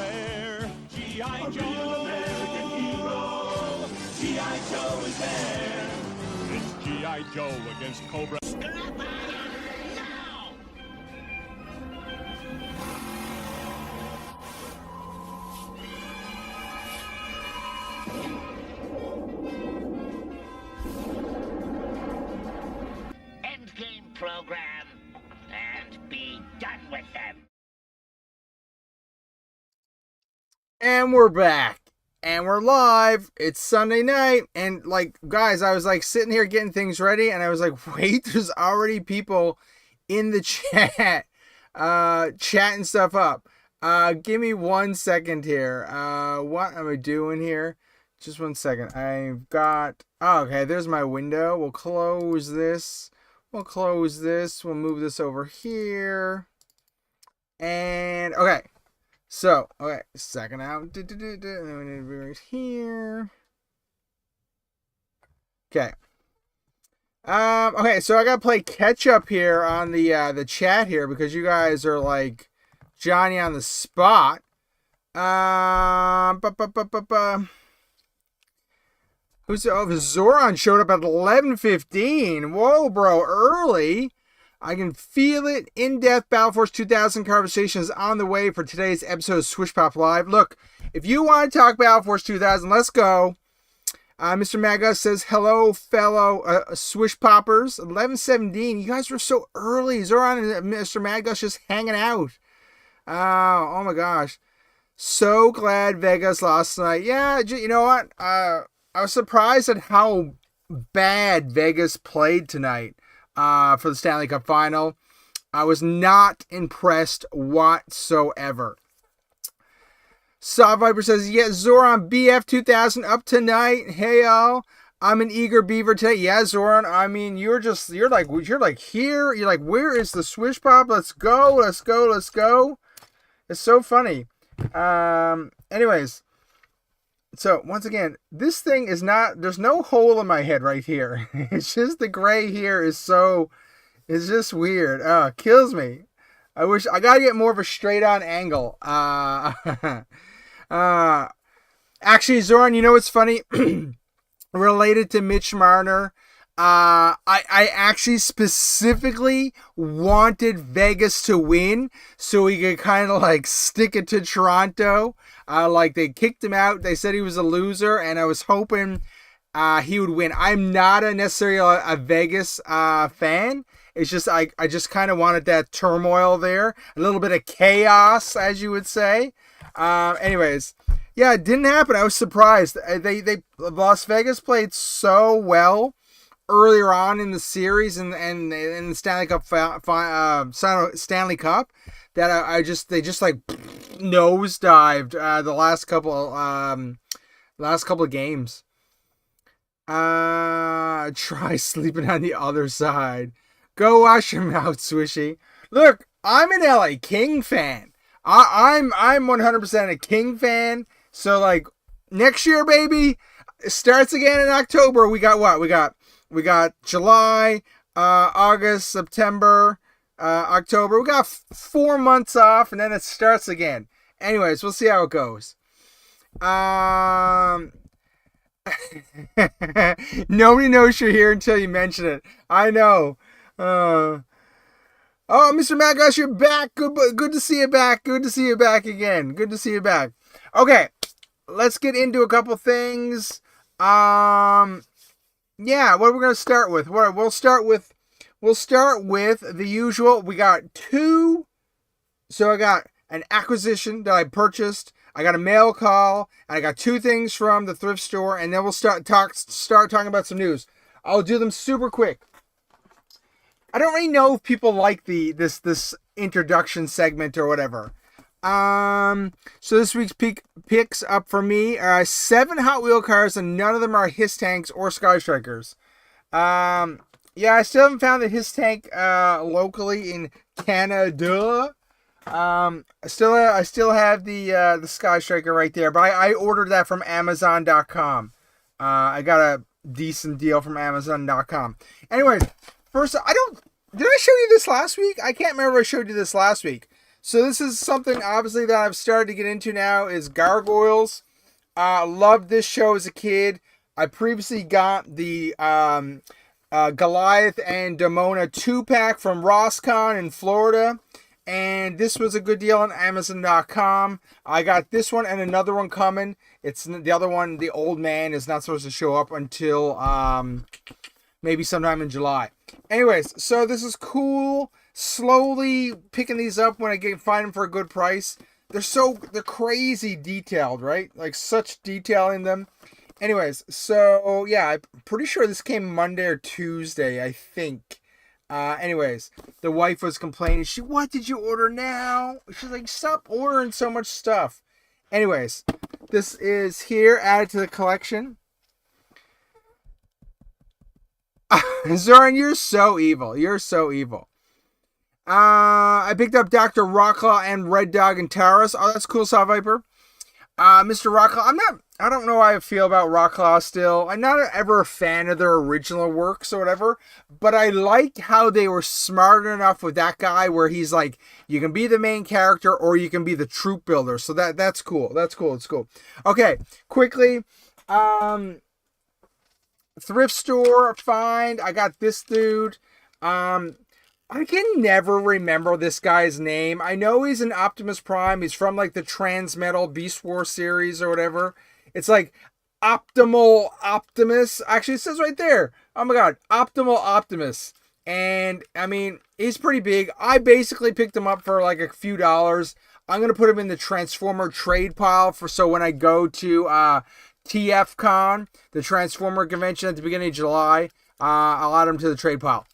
there. G.I. Joe, American hero. G.I. Joe is there. It's G.I. Joe against Cobra. Endgame program, and be done with them. And we're back. And we're live. It's Sunday night. And like, guys, I was like sitting here getting things ready. And I was like, wait, there's already people in the chat, chatting stuff up. Give me 1 second here. What am I doing here? Just 1 second. I've got, okay, there's my window. We'll close this. We'll close this. We'll move this over here. And, okay. So, okay, second out. And then we need to be right here. Okay. Okay, so I gotta play catch up here on the chat here because you guys are like Johnny on the spot. Who's Zoran showed up at 11:15. Whoa, bro, early. I can feel it. In-depth Battle Force 2000 conversation is on the way for today's episode of SwishPOP Live. Look, if you want to talk Battle Force 2000, let's go. Mr. Maga says, hello, fellow Swish Poppers. 11:17. You guys were so early. Zoran and Mr. Maga just hanging out. Oh my gosh. So glad Vegas lost tonight. Yeah, you know what? I was surprised at how bad Vegas played tonight. For the Stanley Cup Final. I was not impressed whatsoever. Saw Viper says, yeah, Zoran BF 2000 up tonight. Hey y'all, I'm an eager beaver today. Yeah, Zoran, I mean, you're like here. You're like, where is the Swish Pop? Let's go. It's so funny. Anyways. So, once again, this thing is not, there's no hole in my head right here. It's just the gray here is it's just weird. Kills me. I wish, I gotta get more of a straight on angle. Actually, Zoran, you know what's funny? Related to Mitch Marner, I actually specifically wanted Vegas to win so he could kind of like stick it to Toronto. Like they kicked him out. They said he was a loser, and I was hoping he would win. I'm not necessarily a Vegas fan. It's just I just kind of wanted that turmoil there, a little bit of chaos, as you would say. Anyways, yeah, it didn't happen. I was surprised. They Las Vegas played so well earlier on in the series and in the Stanley Cup Stanley Cup that they just like nosedived the last couple of games. Try sleeping on the other side. Go wash your mouth, Swishy. Look, I'm an LA King fan. I'm 100% a King fan. So like next year, baby, it starts again in October. We got what? We got July, August, September, October. We got 4 months off, and then it starts again. Anyways, we'll see how it goes. Nobody knows you're here until you mention it. I know. Oh, Mr. Magash, you're back. Good to see you back. Good to see you back again. Good to see you back. Okay, let's get into a couple things. Yeah, what are we going to start with? We'll start with the usual. We got two. So I got an acquisition that I purchased. I got a mail call, and I got two things from the thrift store, and then we'll start talking about some news. I'll do them super quick. I don't really know if people like this introduction segment or whatever. So this week's picks up for me are 7 Hot Wheel cars, and none of them are Hiss Tanks or Sky Strikers. Yeah, I still haven't found the Hiss Tank locally in Canada. I still have the Sky Striker right there, but I ordered that from Amazon.com. I got a decent deal from Amazon.com. Anyways, first, did I show you this last week? I can't remember if I showed you this last week. So this is something obviously that I've started to get into now is gargoyles. Loved this show as a kid. I previously got the Goliath and Demona 2-pack from Roscon in Florida. And this was a good deal on Amazon.com. I got this one and another one coming. It's the other one, the old man, is not supposed to show up until maybe sometime in July. Anyways, so this is cool. Slowly picking these up when I find them for a good price. They're crazy detailed, right? Like such detail in them. Anyways, so yeah, I'm pretty sure this came Monday or Tuesday, I think. Anyways, the wife was complaining. What did you order now? She's like, stop ordering so much stuff. Anyways, this is here, added to the collection. Zoran, you're so evil. You're so evil. I picked up Dr. Rocklaw and Red Dog and Taurus. Oh, that's cool, Saw Viper. Mr. Rocklaw, I don't know how I feel about Rocklaw still. I'm not ever a fan of their original works or whatever, but I like how they were smart enough with that guy where he's like, you can be the main character or you can be the troop builder. So that's cool. That's cool. It's cool. Okay, quickly. Thrift store find. I got this dude. I can never remember this guy's name. I know he's an Optimus Prime. He's from like the Transmetal Beast War series or whatever. It's like Optimal Optimus. Actually, it says right there. Oh my god, Optimal Optimus. And I mean, he's pretty big. I basically picked him up for like a few dollars. I'm gonna put him in the Transformer trade pile so when I go to TFCon, the Transformer convention at the beginning of July, I'll add him to the trade pile.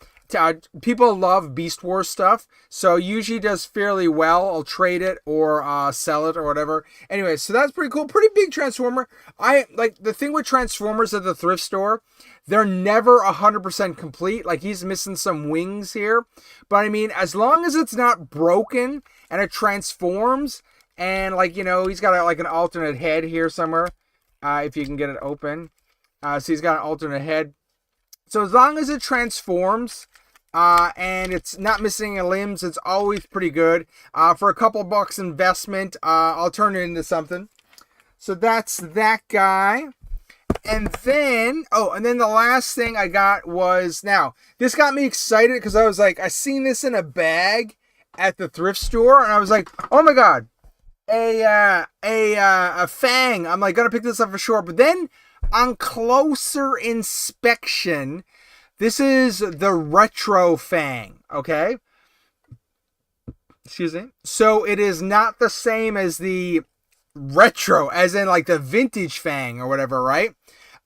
People love Beast Wars stuff, so usually does fairly well. I'll trade it or sell it or whatever. Anyway, so that's pretty cool. Pretty big Transformer. I like the thing with Transformers at the thrift store. They're never 100% complete. Like he's missing some wings here, but I mean, as long as it's not broken and it transforms, and like he's got like an alternate head here somewhere. If you can get it open, so he's got an alternate head. So as long as it transforms, and it's not missing any limbs, it's always pretty good. For a couple bucks investment, I'll turn it into something. So that's that guy. And then the last thing I got was, now, this got me excited because I was like, I seen this in a bag at the thrift store, and I was like, oh my god, a Fang. I'm like, gonna pick this up for sure. But then, on closer inspection, this is the retro Fang, okay? Excuse me. So it is not the same as the retro, as in like the vintage Fang or whatever, right?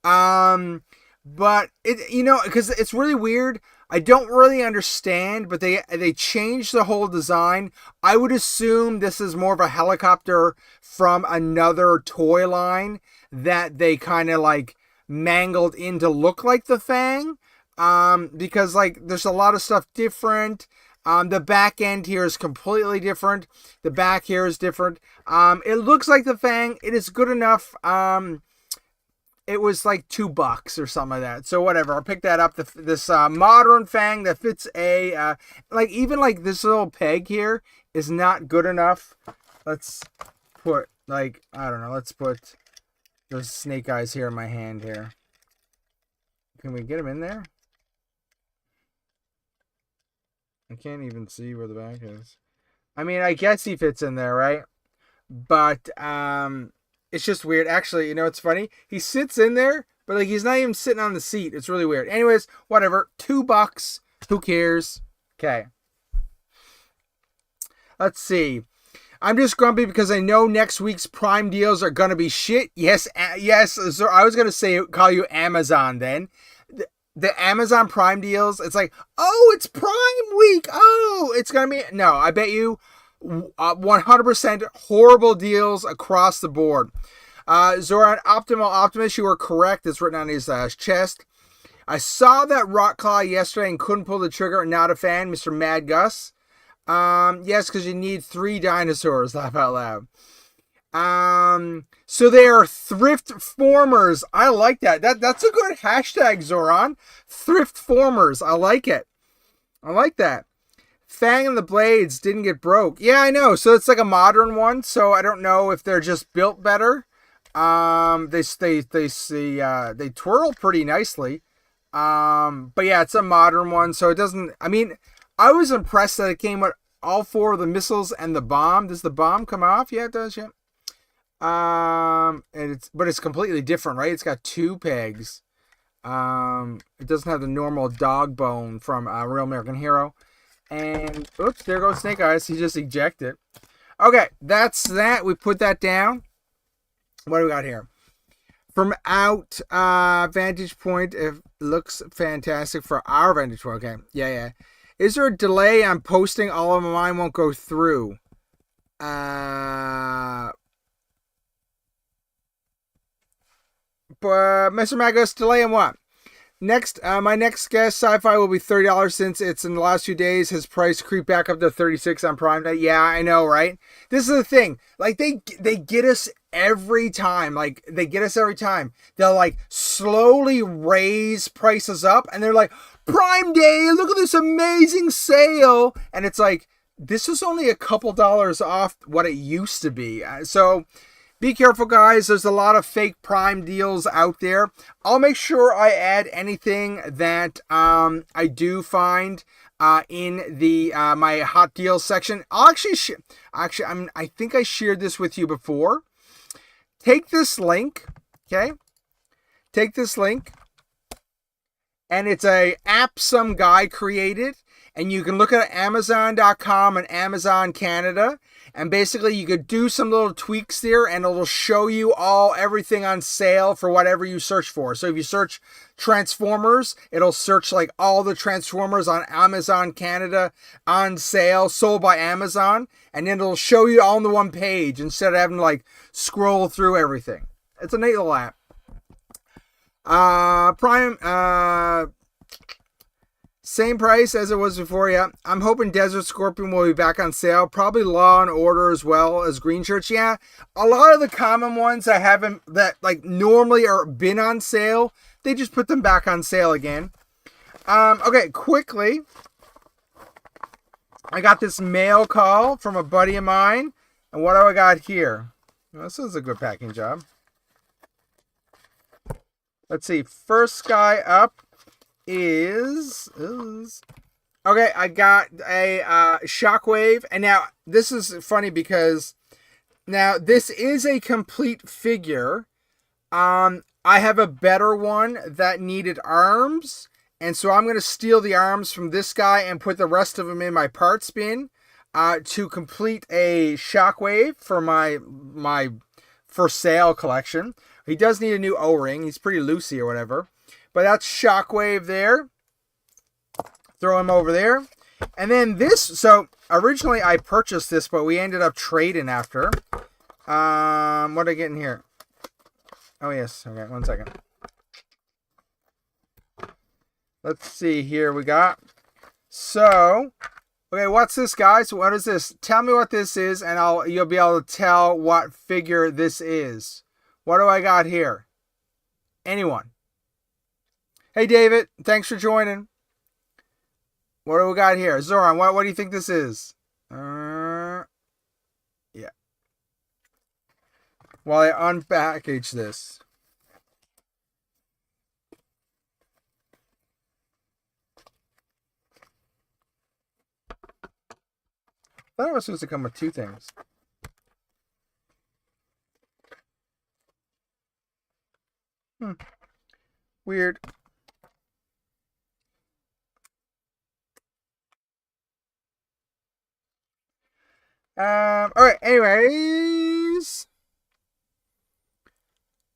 But it, because it's really weird. I don't really understand, but they changed the whole design. I would assume this is more of a helicopter from another toy line that they kind of like mangled in to look like the Fang. Because like there's a lot of stuff different. The back end here is completely different. The back here is different. It looks like the Fang. It is good enough. It was like $2 or something like that. So whatever, I'll pick that up. This modern Fang that fits like even like this little peg here is not good enough. Let's put like, I don't know, let's put those snake eyes here in my hand here. Can we get him in there? I can't even see where the back is. I mean, I guess he fits in there, right? But it's just weird. Actually, it's funny. He sits in there, but like he's not even sitting on the seat. It's really weird. Anyways, whatever. $2. Who cares? Okay. Let's see. I'm just grumpy because I know next week's Prime deals are gonna be shit. Yes. So I was gonna call you Amazon then. The Amazon Prime deals. It's like, oh, it's Prime week. Oh, it's gonna be I bet you. 100% horrible deals across the board. Zoran, Optimal Optimus, you were correct. It's written on his chest. I saw that Rockclaw yesterday and couldn't pull the trigger. Not a fan, Mr. Mad Gus. Yes, because you need 3 dinosaurs. Laugh out loud. So they are thrift formers. I like that. That's a good hashtag, Zoran. Thrift formers. I like it. I like that. Fang and the blades didn't get broke. Yeah, I know. So it's like a modern one. So I don't know if they're just built better. They twirl pretty nicely. But yeah, it's a modern one. So it doesn't. I mean, I was impressed that it came with all 4 of the missiles and the bomb. Does the bomb come off? Yeah, it does. Yeah. But it's completely different, right? It's got 2 pegs. It doesn't have the normal dog bone from Real American Hero. And oops, there goes Snake Eyes. He just ejected. Okay, that's that. We put that down. What do we got here? From out vantage point, it looks fantastic for our vantage point. Okay, yeah. Is there a delay on posting? All of mine won't go through. But Mr. Magos, delay on what? Next, my next guest, Sci-Fi, will be $30 since it's in the last few days. His price creeped back up to $36 on Prime Day. Yeah, I know, right? This is the thing. Like, they get us every time. They'll, like, slowly raise prices up. And they're like, Prime Day, look at this amazing sale. And it's like, this is only a couple dollars off what it used to be. So be careful, guys. There's a lot of fake Prime deals out there. I'll make sure I add anything that I do find in the my hot deals section. I'll actually I think I shared this with you before. Take this link, okay? Take this link, and it's a app some guy created, and you can look at Amazon.com and Amazon Canada. And basically, you could do some little tweaks there, and it'll show you everything on sale for whatever you search for. So if you search Transformers, it'll search like all the Transformers on Amazon Canada on sale, sold by Amazon, and then it'll show you all on the one page instead of having to like scroll through everything. It's a neat little app. Same price as it was before, yeah. I'm hoping Desert Scorpion will be back on sale. Probably Law and Order as well as Green Shirts. Yeah, a lot of the common ones I haven't, that like normally are been on sale, they just put them back on sale again. Okay, quickly. I got this mail call from a buddy of mine. And what do I got here? Well, this is a good packing job. Let's see. First guy up is okay. I got a Shockwave, and now this is funny because now this is a complete figure. I have a better one that needed arms, and so I'm going to steal the arms from this guy and put the rest of them in my parts bin to complete a Shockwave for my for sale collection. He does need a new O-ring. He's pretty loosey or whatever. But that's Shockwave there. Throw him over there. And then this, so originally I purchased this, but we ended up trading after. What did I get in here? Oh, yes. Okay, 1 second. Let's see here. We got, so, okay, what's this, guys? What is this? Tell me what this is, and you'll be able to tell what figure this is. What do I got here? Anyone? Hey, David. Thanks for joining. What do we got here? Zoran, what do you think this is? Yeah. While I unpackage this. I thought it was supposed to come with 2 things. Weird. Alright, anyways.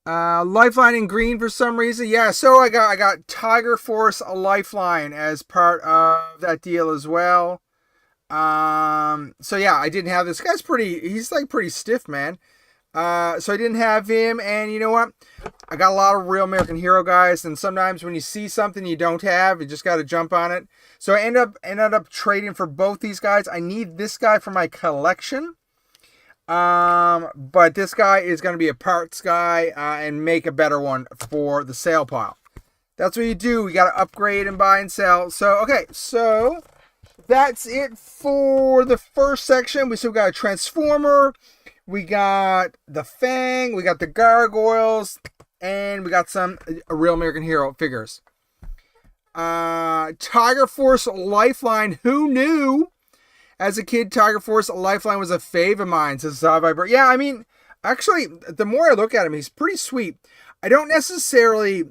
Lifeline in green for some reason. Yeah, so I got Tiger Force a Lifeline as part of that deal as well. So yeah, I didn't have this guy's he's like pretty stiff, man. So I didn't have him, and you know what? I got a lot of Real American Hero guys, and sometimes when you see something you don't have, you just got to jump on it. So I ended up trading for both these guys. I need this guy for my collection, but this guy is going to be a parts guy and make a better one for the sale pile. That's what you do. We got to upgrade and buy and sell. So okay, so that's it for the first section. We still got a Transformer, we got the Fang, we got the Gargoyles, and we got some Real American Hero figures. Tiger Force Lifeline. Who knew? As a kid, Tiger Force Lifeline was a fave of mine. Says Viber. Yeah, I mean, actually, the more I look at him, he's pretty sweet. I don't necessarily,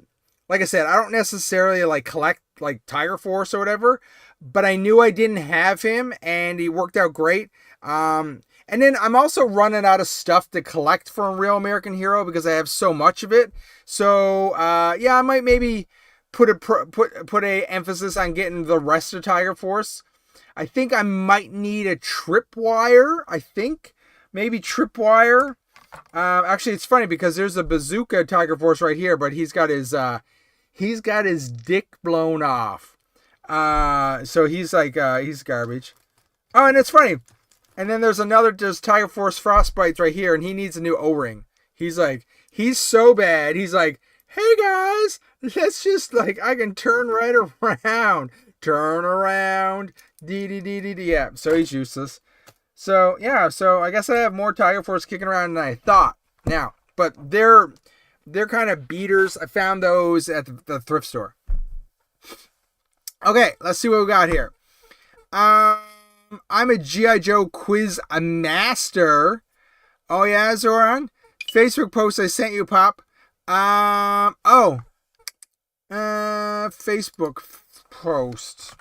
like I said, I don't necessarily like collect like Tiger Force or whatever, but I knew I didn't have him, and he worked out great. And then I'm also running out of stuff to collect from Real American Hero because I have so much of it. So yeah, I might maybe put a emphasis on getting the rest of Tiger Force. I think I might need a tripwire. I think maybe tripwire. Actually, it's funny because there's a Bazooka Tiger Force right here, but he's got his dick blown off. So he's like he's garbage. Oh, and it's funny. And then there's Tiger Force Frostbites right here, and he needs a new O-ring. He's so bad. He's like, hey guys, let's just like, I can turn right around. Turn around. Yeah, so he's useless. So, yeah, so I guess I have more Tiger Force kicking around than I thought. Now, but they're kind of beaters. I found those at the thrift store. Okay, let's see what we got here. I'm a G.I. Joe quiz master. Oh, yeah, Zoran? Facebook post I sent you, Pop. Facebook post.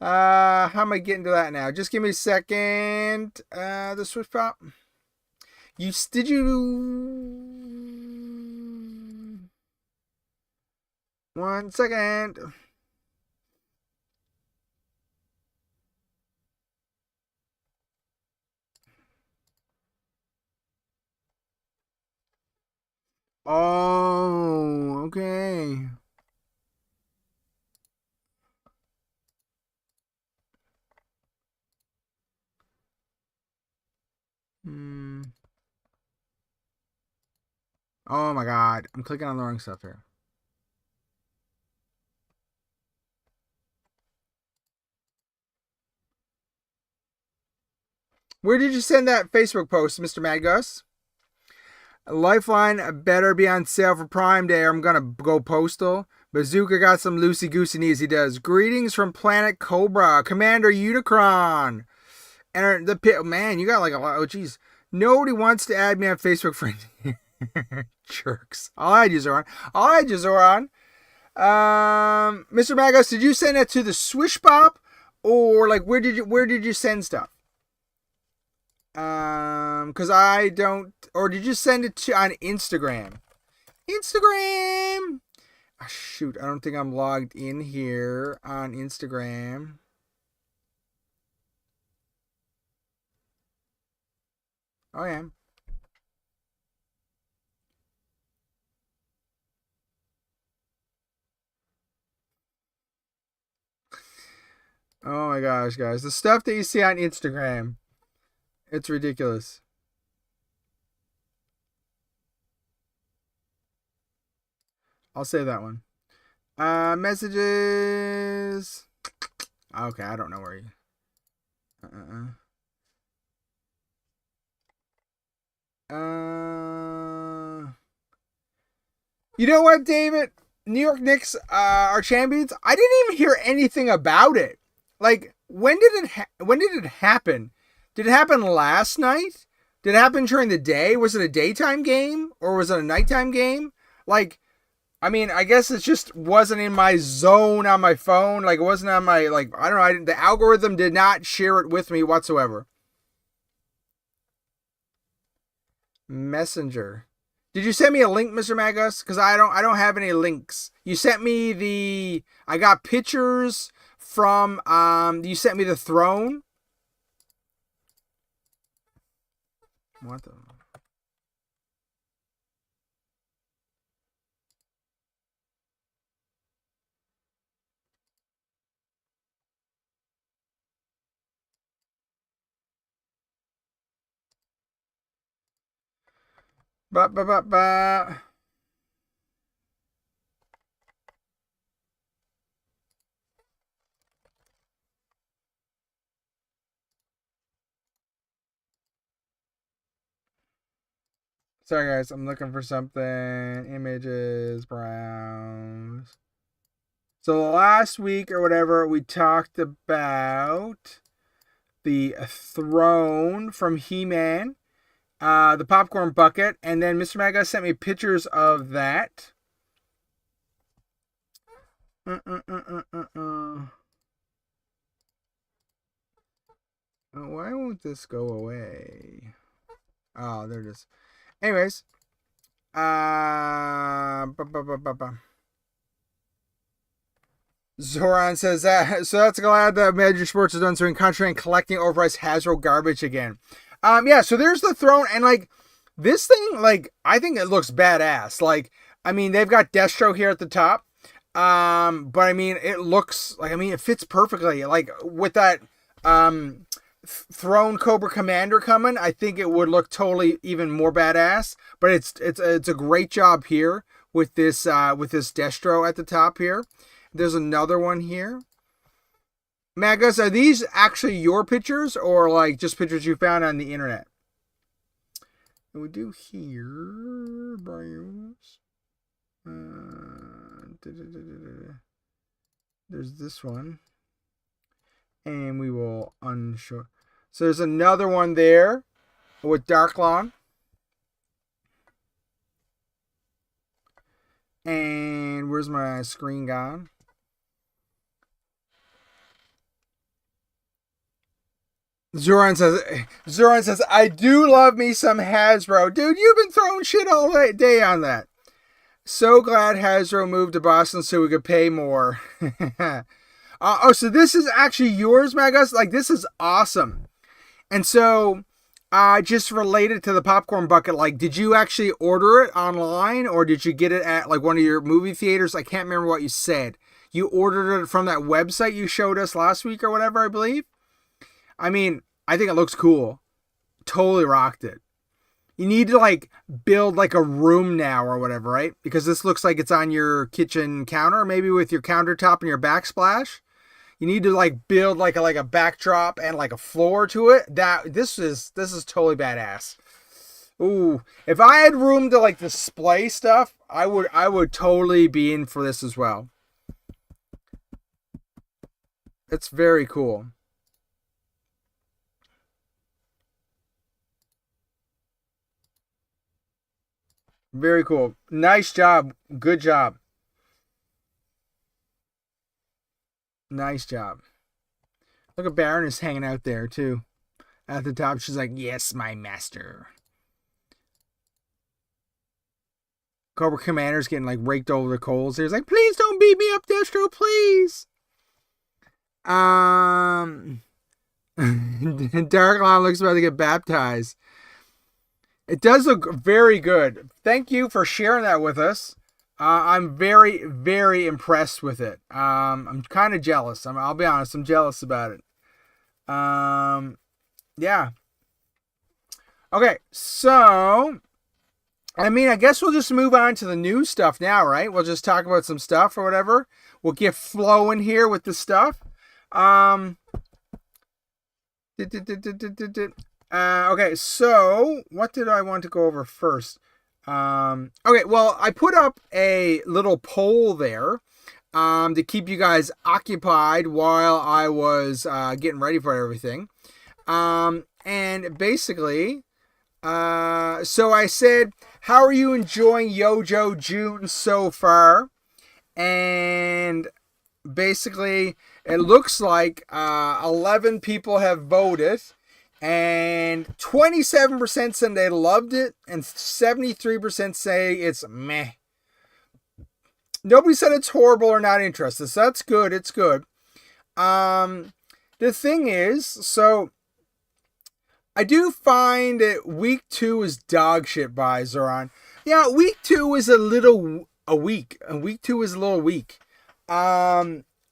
How am I getting to that now? Just give me a second. The SwishPOP. Did you? 1 second. Oh, okay. Oh my God. I'm clicking on the wrong stuff here. Where did you send that Facebook post, Mr. Mad Gus? Lifeline better be on sale for Prime Day or I'm going to go postal. Bazooka got some loosey-goosey knees, he does. Greetings from Planet Cobra. Commander Unicron. Enter the pit. Man, you got like a lot. Oh, jeez. Nobody wants to add me on Facebook friends. Jerks. I'll add you, Zoran. Mr. Magos, did you send that to the SwishPOP? Or like where did you send stuff? Because I don't, or did you send it on Instagram? Oh, shoot, I don't think I'm logged in here on Instagram. Oh, yeah. Oh my gosh, guys. The stuff that you see on Instagram, it's ridiculous. I'll save that one. Messages. Okay, I don't know where you. You know what, David? New York Knicks are champions. I didn't even hear anything about it. Like, when did it happen? Did it happen last night? Did it happen during the day? Was it a daytime game or was it a nighttime game? Like, I mean, I guess it just wasn't in my zone on my phone. Like, it wasn't on my, like, I don't know. The algorithm did not share it with me whatsoever. Messenger. Did you send me a link, Mr. Magus? Because I don't have any links. You sent me I got pictures from, you sent me the throne. What the? Ba. Sorry, guys. I'm looking for something. Images, browse. So last week or whatever, we talked about the throne from He-Man, the popcorn bucket, and then Mr. Maga sent me pictures of that. Why won't this go away? Oh, there it is. Anyways, Zoran says that, so that's glad that Major Sports is done so in country and collecting overpriced Hasbro garbage again. Yeah, so there's the throne, and like this thing, like I think it looks badass. Like, I mean, they've got Destro here at the top. But I mean, it looks like, I mean, it fits perfectly. Like with that Throne Cobra Commander coming, I think it would look totally even more badass. But it's a great job here with this Destro at the top here. There's another one here. Magus, are these actually your pictures or like just pictures you found on the internet? And we do here, bios. There's this one. And we will unshow. So there's another one there with Dark Lawn. And where's my screen gone? Zoran says, I do love me some Hasbro. Dude, you've been throwing shit all day on that. So glad Hasbro moved to Boston so we could pay more. So this is actually yours, Magus? Like, this is awesome. And so, just related to the popcorn bucket, like, did you actually order it online or did you get it at, like, one of your movie theaters? I can't remember what you said. You ordered it from that website you showed us last week or whatever, I believe? I mean, I think it looks cool. Totally rocked it. You need to like build like a room now or whatever, right? Because this looks like it's on your kitchen counter, maybe with your countertop and your backsplash. You need to like build like a backdrop and like a floor to it. This is totally badass. Ooh, if I had room to like display stuff, I would totally be in for this as well. It's very cool. Very cool. Nice job. Good job. Nice job. Look at Baron is hanging out there too. At the top, she's like, yes, my master. Cobra Commander's getting like raked over the coals. He's like, please don't beat me up, Destro, please. Darklon looks about to get baptized. It does look very good. Thank you for sharing that with us. I'm very, very impressed with it. I'm kind of jealous. I'll be honest. I'm jealous about it. Yeah. Okay, so, I mean, I guess we'll just move on to the new stuff now, right? We'll just talk about some stuff or whatever. We'll get flowing here with the stuff. Okay, so what did I want to go over first? Okay, well, I put up a little poll there to keep you guys occupied while I was getting ready for everything. And basically, so I said, how are you enjoying Yojo June so far? And basically, it looks like 11 people have voted. And 27% said they loved it, and 73% say it's meh. Nobody said it's horrible or not interested, so that's good. It's good. The thing is, so I do find that week 2 is dog shit by Zoran. Yeah, week 2 is a little weak. Week 2 is a little weak.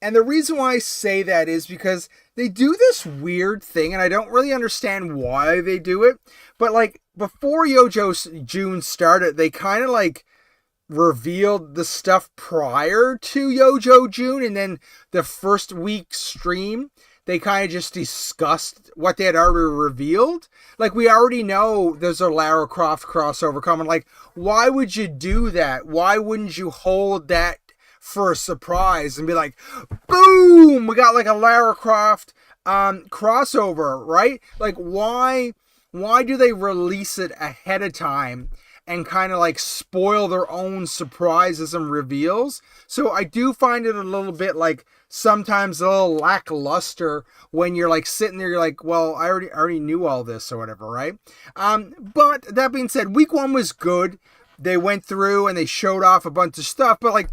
And the reason why I say that is because they do this weird thing, and I don't really understand why they do it. But, like, before Yojo June started, they kind of, like, revealed the stuff prior to Yojo June, and then the first week stream, they kind of just discussed what they had already revealed. Like, we already know there's a Lara Croft crossover coming. Like, why would you do that? Why wouldn't you hold that for a surprise and be like, boom, we got like a Lara Croft crossover, right? Like, why do they release it ahead of time and kind of like spoil their own surprises and reveals? So I do find it a little bit like sometimes a little lackluster when you're like sitting there, you're like, well, I already knew all this or whatever, right? But that being said, week 1 was good. They went through and they showed off a bunch of stuff, but like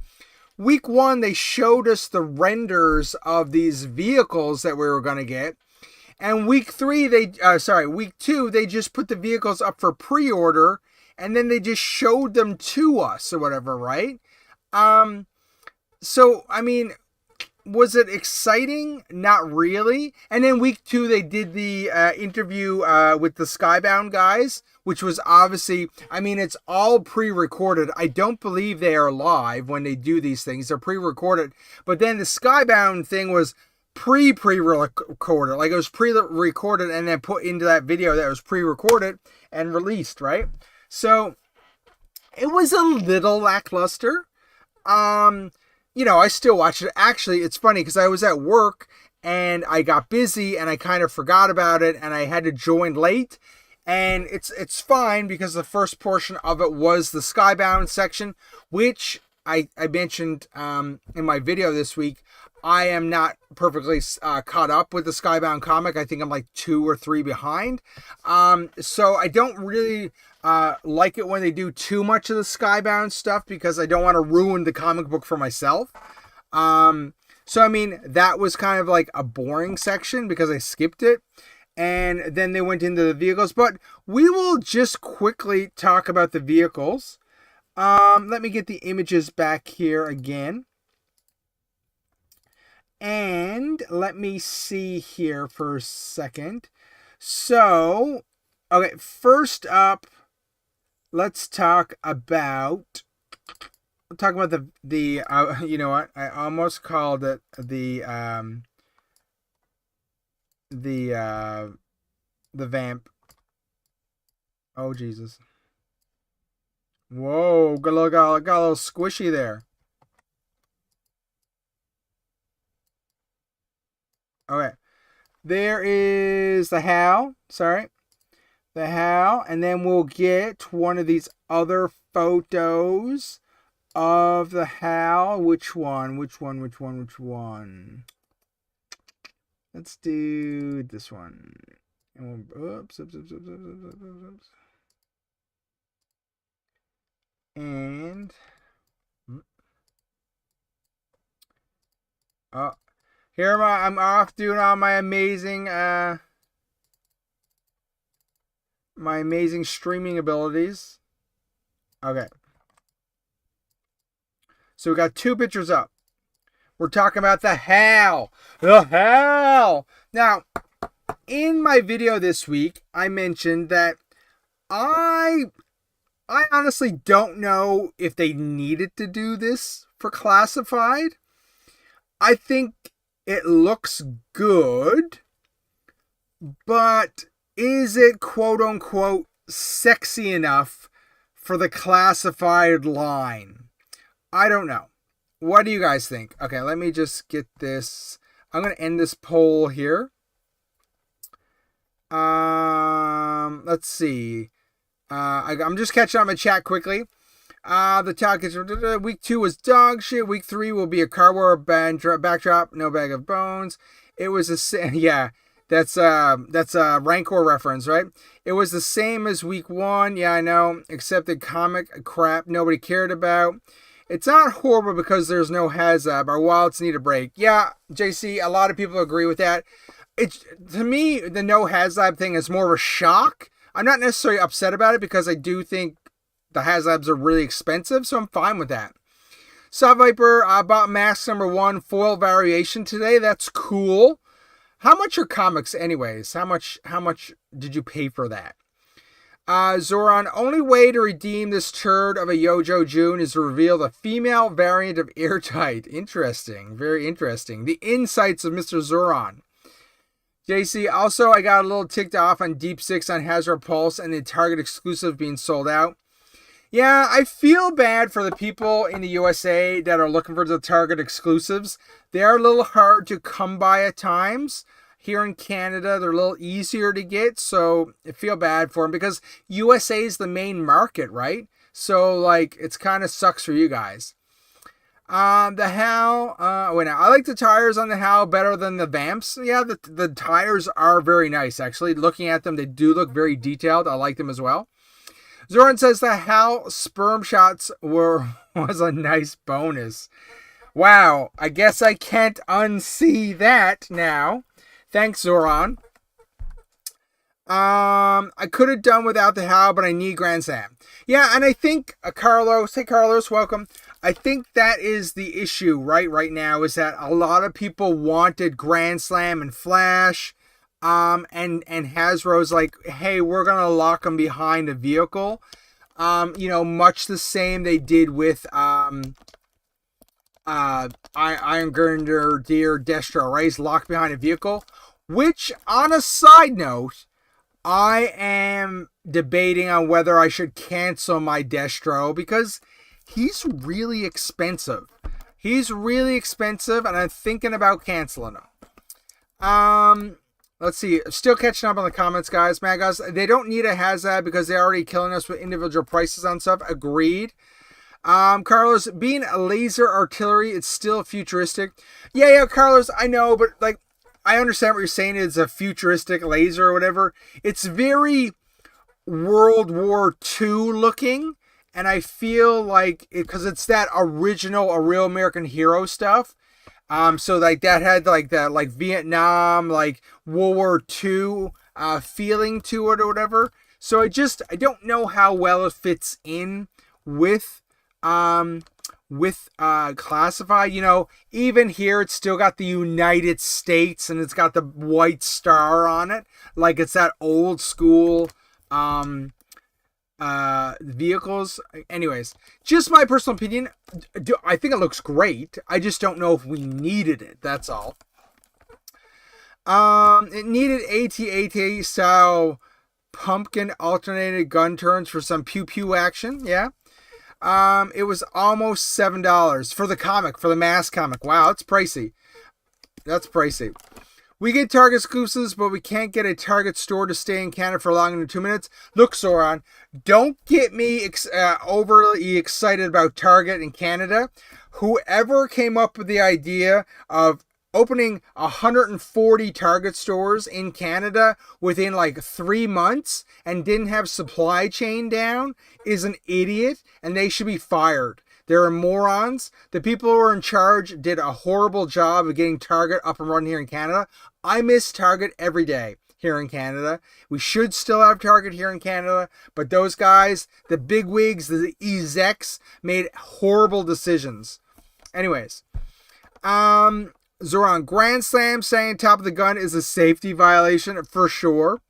week 1, they showed us the renders of these vehicles that we were going to get. And week 2, they just put the vehicles up for pre-order and then they just showed them to us or whatever, right? So, I mean, was it exciting? Not really. And then week 2, they did the interview with the Skybound guys, which was obviously, I mean, it's all pre-recorded. I don't believe they are live when they do these things. They're pre-recorded. But then the Skybound thing was pre-recorded. Like, it was pre-recorded and then put into that video that was pre-recorded and released, right? So it was a little lackluster. I still watched it. Actually, it's funny because I was at work and I got busy and I kind of forgot about it and I had to join late. And it's fine because the first portion of it was the Skybound section, which I mentioned in my video this week. I am not perfectly caught up with the Skybound comic. I think I'm like 2 or 3 behind. So I don't really like it when they do too much of the Skybound stuff because I don't want to ruin the comic book for myself. So, I mean, that was kind of like a boring section because I skipped it. And then they went into the vehicles. But we will just quickly talk about the vehicles. Let me get the images back here again. And let me see here for a second. So, okay, first up, let's talk about the you know what? I almost called it the vamp. Oh, Jesus. Whoa, got a little squishy there. Okay. There is the Hal. Sorry. The Hal. And then we'll get one of these other photos of the Hal. Which one? Let's do this one. And we'll, oops. And here I'm off doing all my amazing streaming abilities. Okay. So we got 2 pictures up. We're talking about the Hal. The Hal. Now, in my video this week, I mentioned that I honestly don't know if they needed to do this for Classified. I think it looks good, but is it quote unquote sexy enough for the Classified line? I don't know. What do you guys think? Okay, let me just get this. I'm going to end this poll here. Let's see. I'm just catching up my chat quickly. The talk is week 2 was dog shit. Week 3 will be a cardboard backdrop, no bag of bones. It was yeah. That's a Rancor reference, right? It was the same as week 1. Yeah, I know. Except the comic crap nobody cared about. It's not horrible because there's no Hasbro. Our wallets need a break. Yeah, JC, a lot of people agree with that. It's, to me, the no Hasbro thing is more of a shock. I'm not necessarily upset about it because I do think the Haslabs are really expensive, so I'm fine with that. Saw Viper bought mask number 1 foil variation today. That's cool. How much are comics anyways? How much did you pay for that? Zoran, only way to redeem this turd of a Yojo June is to reveal the female variant of Airtight. Interesting. Very interesting. The insights of Mr. Zoran. JC, also, I got a little ticked off on Deep Six on Hasbro Pulse and the Target exclusive being sold out. Yeah, I feel bad for the people in the USA that are looking for the Target exclusives. They are a little hard to come by at times. Here in Canada, they're a little easier to get, so I feel bad for them because USA is the main market, right? So, like, it's kind of sucks for you guys. The HAL, I like the tires on the HAL better than the Vamps. Yeah, the tires are very nice, actually. Looking at them, they do look very detailed. I like them as well. Zoran says the HAL sperm shots was a nice bonus. Wow, I guess I can't unsee that now. Thanks, Zoran. I could have done without the HAL, but I need Grand Slam. Yeah, and I think Carlos, hey Carlos, welcome. I think that is the issue right now is that a lot of people wanted Grand Slam and Flash. And Hasbro's like, hey, we're gonna lock them behind a vehicle. Much the same they did with Iron Grenadier Destro, right? He's locked behind a vehicle. Which, on a side note, I am debating on whether I should cancel my Destro because he's really expensive. And I'm thinking about canceling him. Let's see. Still catching up on the comments, guys. Magas, they don't need a Hazard because they're already killing us with individual prices on stuff. Agreed. Carlos, being a laser artillery, it's still futuristic. Yeah, Carlos, I know, but like, I understand what you're saying. It's a futuristic laser or whatever. It's very World War II looking, and I feel like because it's that original, a real American hero stuff. So like that had like that like Vietnam, like World War II feeling to it or whatever. So I don't know how well it fits in with classified. Even here it's still got the United States and it's got the white star on it, like it's that old school vehicles. Anyways, just my personal opinion. I think it looks great. I just don't know if we needed it. That's all. It needed AT-AT style pumpkin alternated gun turns for some pew pew action. Yeah. It was almost $7 for the mass comic. Wow, that's pricey. We get Target exclusives, but we can't get a Target store to stay in Canada for longer than 2 minutes. Look, Sauron, don't get me overly excited about Target in Canada. Whoever came up with the idea of opening 140 Target stores in Canada within like 3 months and didn't have supply chain down is an idiot, and they should be fired. They're morons. The people who are in charge did a horrible job of getting Target up and running here in Canada. I miss Target every day here in Canada. We should still have Target here in Canada, but those guys, the bigwigs, the execs, made horrible decisions. Anyways, Zoran, Grand Slam saying top of the gun is a safety violation for sure.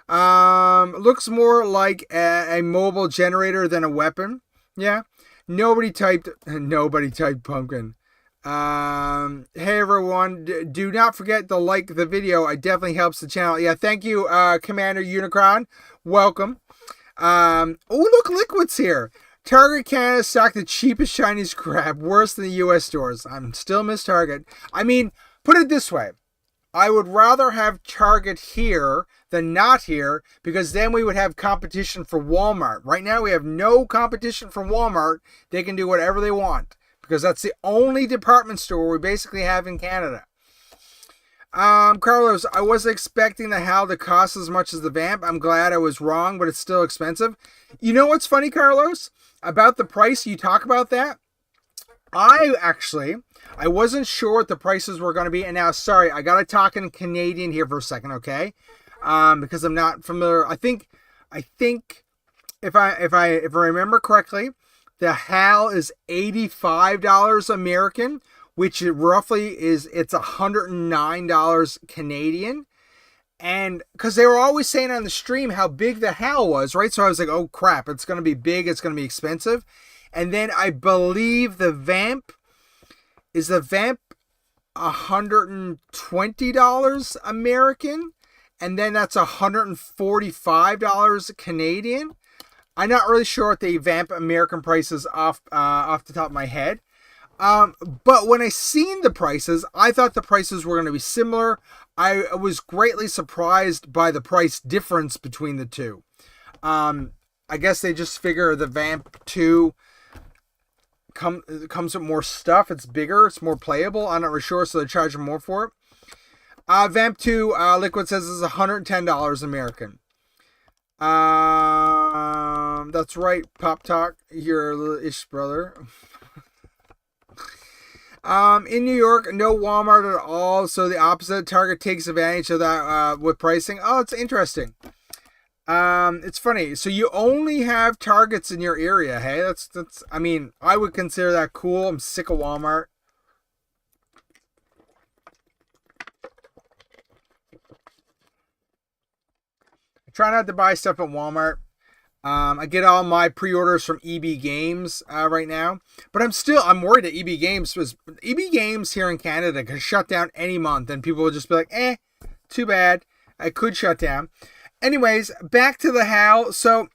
Looks more like a mobile generator than a weapon. Yeah. Nobody typed pumpkin. Hey everyone, do not forget to like the video. It definitely helps the channel. Yeah, thank you, Commander Unicron. Welcome. Oh, look, Liquid's here. Target Canada stocked the cheapest Chinese crap, worse than the US stores. I'm still miss Target. I mean, put it this way. I would rather have Target here than not here, because then we would have competition for Walmart. Right now we have no competition for Walmart. They can do whatever they want, because that's the only department store we basically have in Canada. Carlos, I wasn't expecting the HAL to cost as much as the Vamp. I'm glad I was wrong, but it's still expensive. You know what's funny, Carlos? About the price, you talk about that. I wasn't sure what the prices were going to be. And now, sorry, I got to talk in Canadian here for a second, okay? Because I'm not familiar. I think if I remember correctly, the HAL is $85 American, which roughly it's $109 Canadian. And because they were always saying on the stream how big the HAL was, right? So I was like, oh crap, it's going to be big, it's going to be expensive. And then I believe the Vamp, is the Vamp $120 American, and then that's $145 Canadian. I'm not really sure what the Vamp American price is off the top of my head. But when I seen the prices, I thought the prices were going to be similar. I was greatly surprised by the price difference between the two. I guess they just figure the Vamp 2 comes with more stuff. It's bigger. It's more playable. I'm not really sure, so they're charging more for it. Vamp 2, Liquid says is $110 American. That's right, Pop Talk, your little ish brother. In New York, no Walmart at all, so the opposite. Target takes advantage of that with pricing. Oh, it's interesting. It's funny. So you only have Targets in your area, hey? That's. I mean, I would consider that cool. I'm sick of Walmart. I try not to buy stuff at Walmart. I get all my pre-orders from EB Games right now, but I'm worried that EB Games here in Canada can shut down any month, and people will just be like, too bad. I could shut down. Anyways, back to the HAL. So,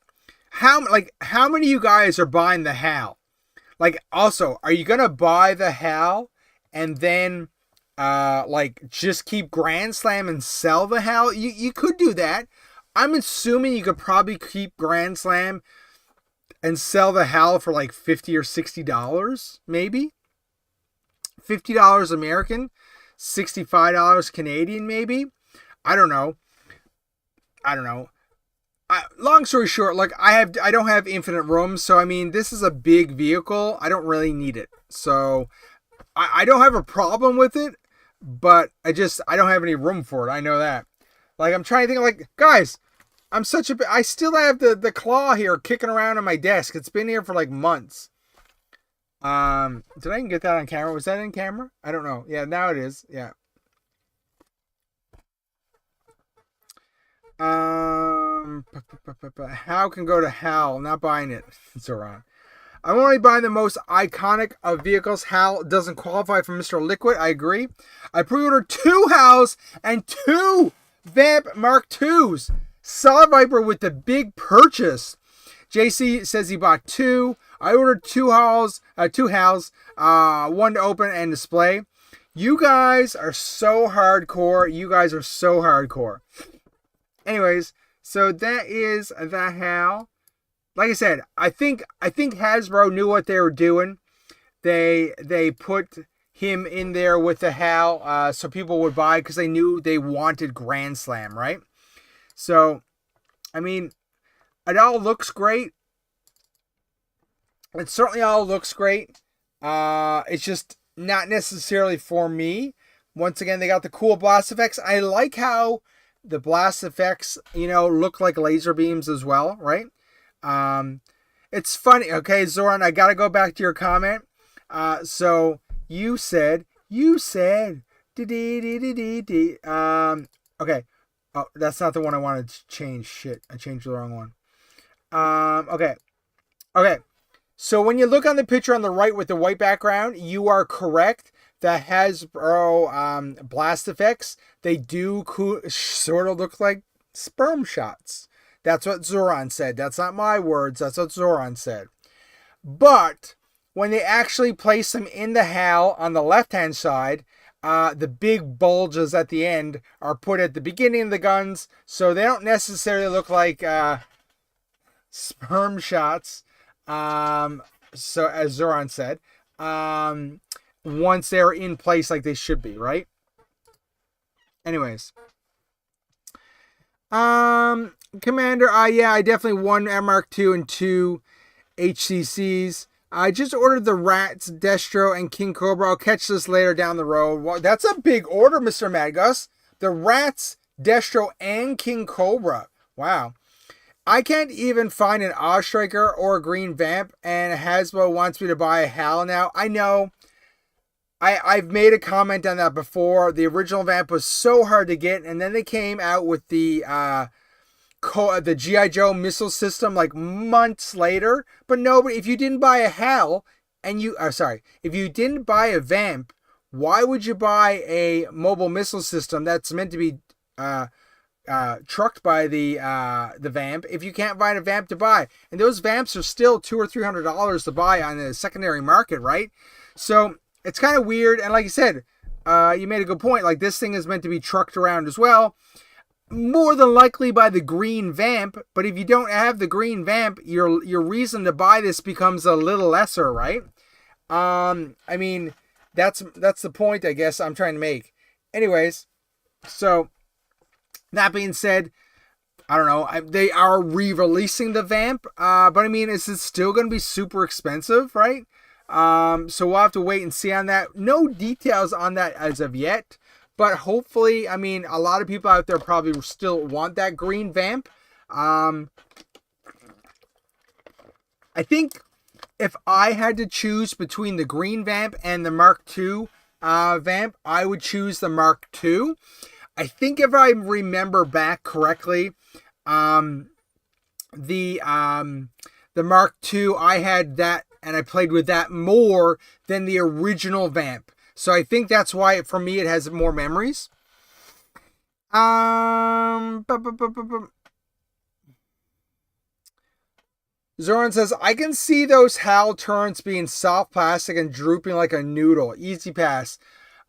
how many of you guys are buying the HAL? Like, also, are you gonna buy the HAL and then, just keep Grand Slam and sell the HAL? You could do that. I'm assuming you could probably keep Grand Slam and sell the HAL for like $50 or $60, maybe. $50 American, $65 Canadian, maybe. I don't know. Long story short, I don't have infinite room, so I mean, this is a big vehicle. I don't really need it, so I don't have a problem with it, but I don't have any room for it. I know that. Like, I'm trying to think, guys, I still have the claw here kicking around on my desk. It's been here for like months. Did I even get that on camera? Was that in camera? I don't know. Yeah, now it is. Yeah. How can go to hell? Not buying it. Zoran. I'm only buying the most iconic of vehicles. HAL doesn't qualify for Mr. Liquid. I agree. I pre-ordered 2 HALs and 2 Vamp Mark IIs. Solid Viper with the big purchase. JC says he bought 2. I ordered 2 HALs, one to open and display. You guys are so hardcore. Anyways, so that is the HAL. Like I said, I think Hasbro knew what they were doing. They put him in there with the HAL so people would buy because they knew they wanted Grand Slam, right? So, I mean, it all looks great. It certainly all looks great. It's just not necessarily for me. Once again, they got the cool blast effects. I like how the blast effects, look like laser beams as well, right? It's funny. Okay, Zoran, I got to go back to your comment. So you said, okay. Oh, that's not the one I wanted to change. Shit, I changed the wrong one. Okay. So when you look on the picture on the right with the white background, you are correct. The Hasbro blast effects, they do sort of look like sperm shots. That's what Zoran said. That's not my words. That's what Zoran said. But when they actually place them in the HAL on the left-hand side, the big bulges at the end are put at the beginning of the guns, so they don't necessarily look like sperm shots. So as Zoran said, once they're in place like they should be, right? Anyways. Commander, yeah, I definitely won Mark II and 2 HCCs. I just ordered the Rats, Destro, and King Cobra. I'll catch this later down the road. Well, that's a big order, Mr. Madgus. The Rats, Destro, and King Cobra. Wow. I can't even find an Oz Striker or a Green Vamp, and Hasbro wants me to buy a HAL now. I know. I've made a comment on that before. The original Vamp was so hard to get, and then they came out with the G.I. Joe missile system like months later. But nobody, if you didn't buy a HAL, if you didn't buy a Vamp Why would you buy a mobile missile system that's meant to be trucked by the vamp if you can't find a vamp to buy? And those vamps are still $200 or $300 to buy on the secondary market, right? So it's kind of weird. And like you said, you made a good point. Like, this thing is meant to be trucked around as well, more than likely by the green vamp. But if you don't have the green vamp, your reason to buy this becomes a little lesser, right? I mean, that's the point, I guess, I'm trying to make. Anyways, so that being said, I don't know. They are re-releasing the vamp, but I mean, is it still going to be super expensive, right? So we'll have to wait and see on that. No details on that as of yet, but hopefully, I mean, a lot of people out there probably still want that green vamp. I think if I had to choose between the green vamp and the Mark II vamp, I would choose the Mark II. I think if I remember back correctly, the Mark II, I had that and I played with that more than the original vamp. So I think that's why, for me, it has more memories. Zoran says, I can see those HAL turrets being soft plastic and drooping like a noodle. Easy pass.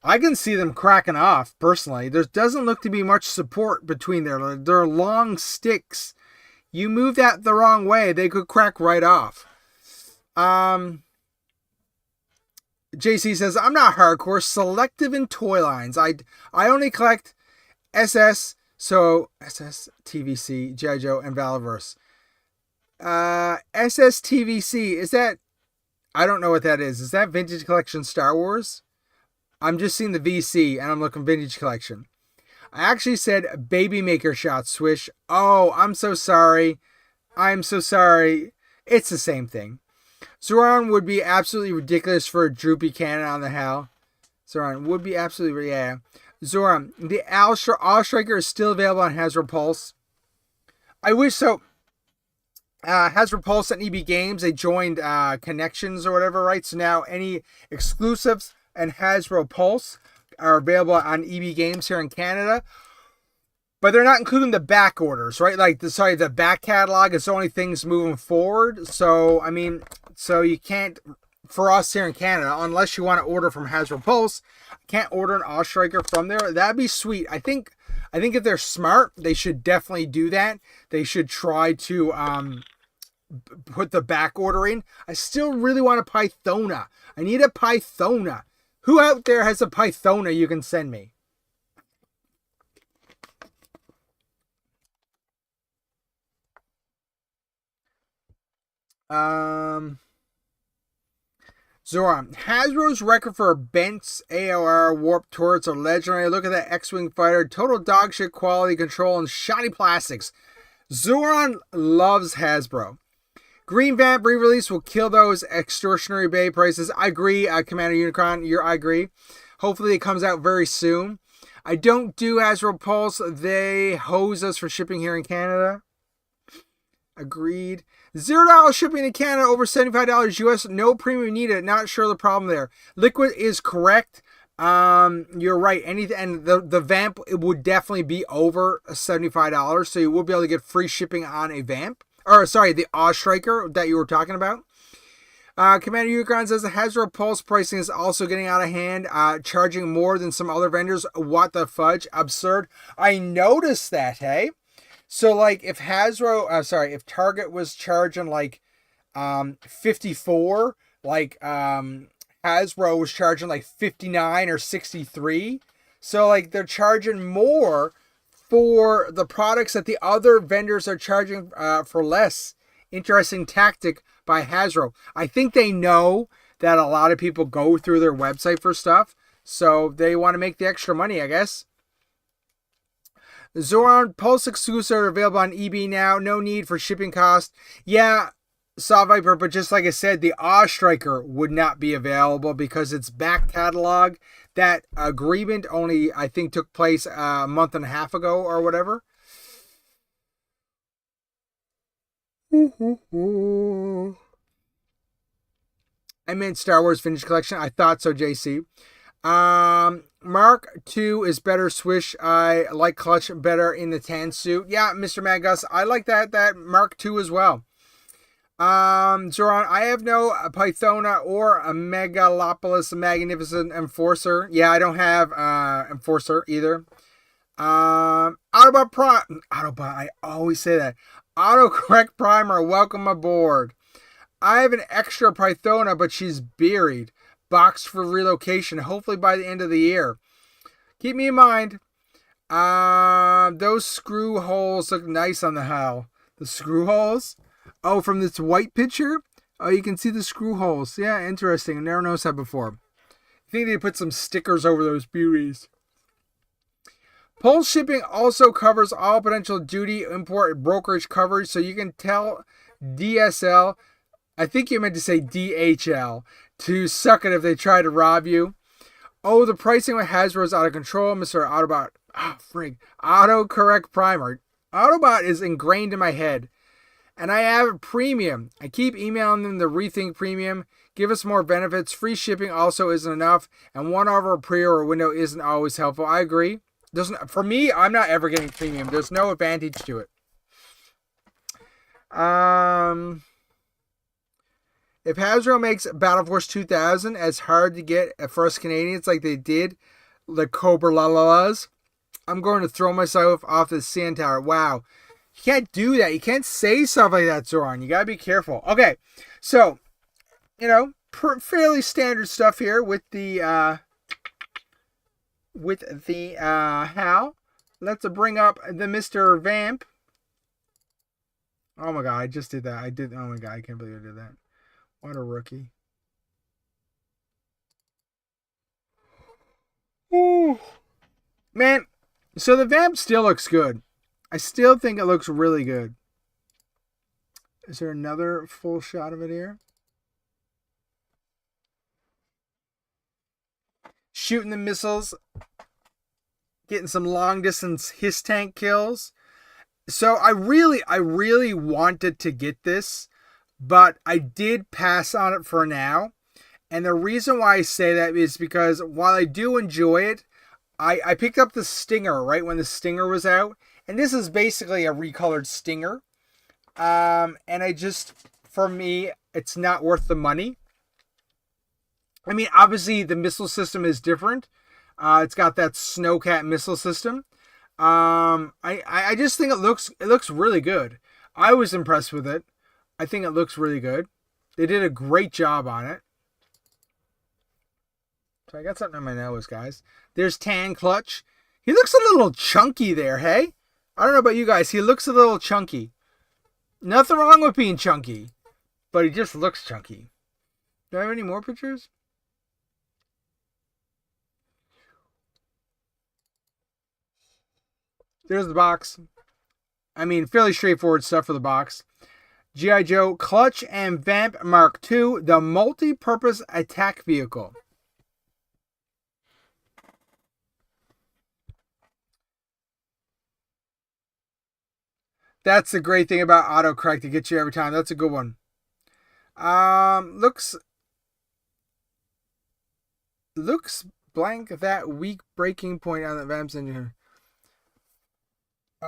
I can see them cracking off, personally. There doesn't look to be much support between there. They're long sticks. You move that the wrong way, they could crack right off. JC says, I'm not hardcore, selective in toy lines. I only collect SS, so SS, TVC, G.I. Joe, and Valorverse. SS TVC, is that, I don't know what that is. Is that Vintage Collection Star Wars? I'm just seeing the VC and I'm looking Vintage Collection. I actually said Baby Maker Shot, Swish. Oh, I'm so sorry. I'm so sorry. It's the same thing. Zoran would be absolutely ridiculous for a droopy cannon on the HAL. Zoran would be absolutely, yeah. Zoran, the All Striker is still available on Hasbro Pulse. I wish so. Hasbro Pulse and EB Games, they joined Connections or whatever, right? So now any exclusives and Hasbro Pulse are available on EB Games here in Canada. But they're not including the back orders, right? Like, the back catalog is the only things moving forward. So, I mean, so you can't, for us here in Canada, unless you want to order from Hasbro Pulse, can't order an All Striker from there. That'd be sweet. I think if they're smart, they should definitely do that. They should try to put the back order in. I still really want a Pythona. I need a Pythona. Who out there has a Pythona you can send me? Zoran, Hasbro's record for bent AOR warp turrets are legendary. Look at that X-Wing fighter. Total dog shit quality control and shoddy plastics. Zoran loves Hasbro. Green Vamp re-release will kill those extortionary bay prices. I agree, Commander Unicron. I agree. Hopefully it comes out very soon. I don't do Hasbro Pulse. They hose us for shipping here in Canada. Agreed. $0 shipping to Canada, over $75 US. No premium needed. Not sure the problem there. Liquid is correct. You're right. Anything, and the Vamp, it would definitely be over $75. So you will be able to get free shipping on a Vamp. Or, sorry, the Awe Striker that you were talking about. Commander Unicron says the Hasbro Pulse pricing is also getting out of hand, charging more than some other vendors. What the fudge? Absurd. I noticed that, hey? So, like, if if Target was charging, like, 54, like, Hasbro was charging, like, 59 or 63. So, like, they're charging more for the products that the other vendors are charging for less. Interesting tactic by Hasbro. I think they know that a lot of people go through their website for stuff, so they want to make the extra money, I guess. Zoran Pulse exclusives are available on EB now. No need for shipping cost. Yeah, Saw Viper, but just like I said, the Awe Striker would not be available because it's back catalog. That agreement only, I think, took place a month and a half ago or whatever. I meant Star Wars Vintage Collection. I thought so, JC. Mark 2 is better. Swish. I like Clutch better in the tan suit. Yeah, Mr. Magus, I like that Mark 2 as well. Zoran, I have no Pythona or a Megalopolis Magnificent Enforcer. Yeah, I don't have Enforcer either. Autobot Prime. Autobot, I always say that. Autocorrect Primer, welcome aboard. I have an extra Pythona, but she's buried. Boxed for relocation, hopefully by the end of the year. Keep me in mind. Those screw holes look nice on the hull. The screw holes? Oh, from this white picture? Oh, you can see the screw holes. Yeah, interesting. I never noticed that before. I think they put some stickers over those beauties. Pulse shipping also covers all potential duty, import, brokerage coverage, so you can tell DSL, I think you meant to say DHL, to suck it if they try to rob you. Oh, the pricing with Hasbro is out of control, Mr. Autobot. Autocorrect Primer. Autobot is ingrained in my head. And I have a premium. I keep emailing them the Rethink Premium. Give us more benefits. Free shipping also isn't enough. And 1 hour pre-order window isn't always helpful. I agree. For me, I'm not ever getting premium. There's no advantage to it. If Hasbro makes Battle Force 2000 as hard to get for us Canadians like they did the Cobra Lalas, I'm going to throw myself off the CN Tower. Wow. You can't do that. You can't say stuff like that, Zoran. You gotta be careful. Okay, so, fairly standard stuff here with the HAL. Let's bring up the Mr. Vamp. Oh my god, I just did that. Oh my god, I can't believe I did that. What a rookie. Ooh. Man, so the Vamp still looks good. I still think it looks really good. Is there another full shot of it here? Shooting the missiles. Getting some long distance hiss tank kills. So I really wanted to get this, but I did pass on it for now. And the reason why I say that is because while I do enjoy it, I picked up the Stinger right when the Stinger was out. And this is basically a recolored Stinger. And for me, it's not worth the money. I mean, obviously the missile system is different. It's got that Snowcat missile system. I just think it looks really good. I was impressed with it. I think it looks really good. They did a great job on it. So I got something on my nose, guys. There's Tan Clutch. He looks a little chunky there, hey? I don't know about you guys. He looks a little chunky. Nothing wrong with being chunky, but he just looks chunky. Do I have any more pictures? There's the box. I mean, fairly straightforward stuff for the box. G.I. Joe Clutch and Vamp Mark II, the multi-purpose attack vehicle. That's the great thing about autocorrect to get you every time. That's a good one. Looks blank that weak breaking point on the Vamp's engine.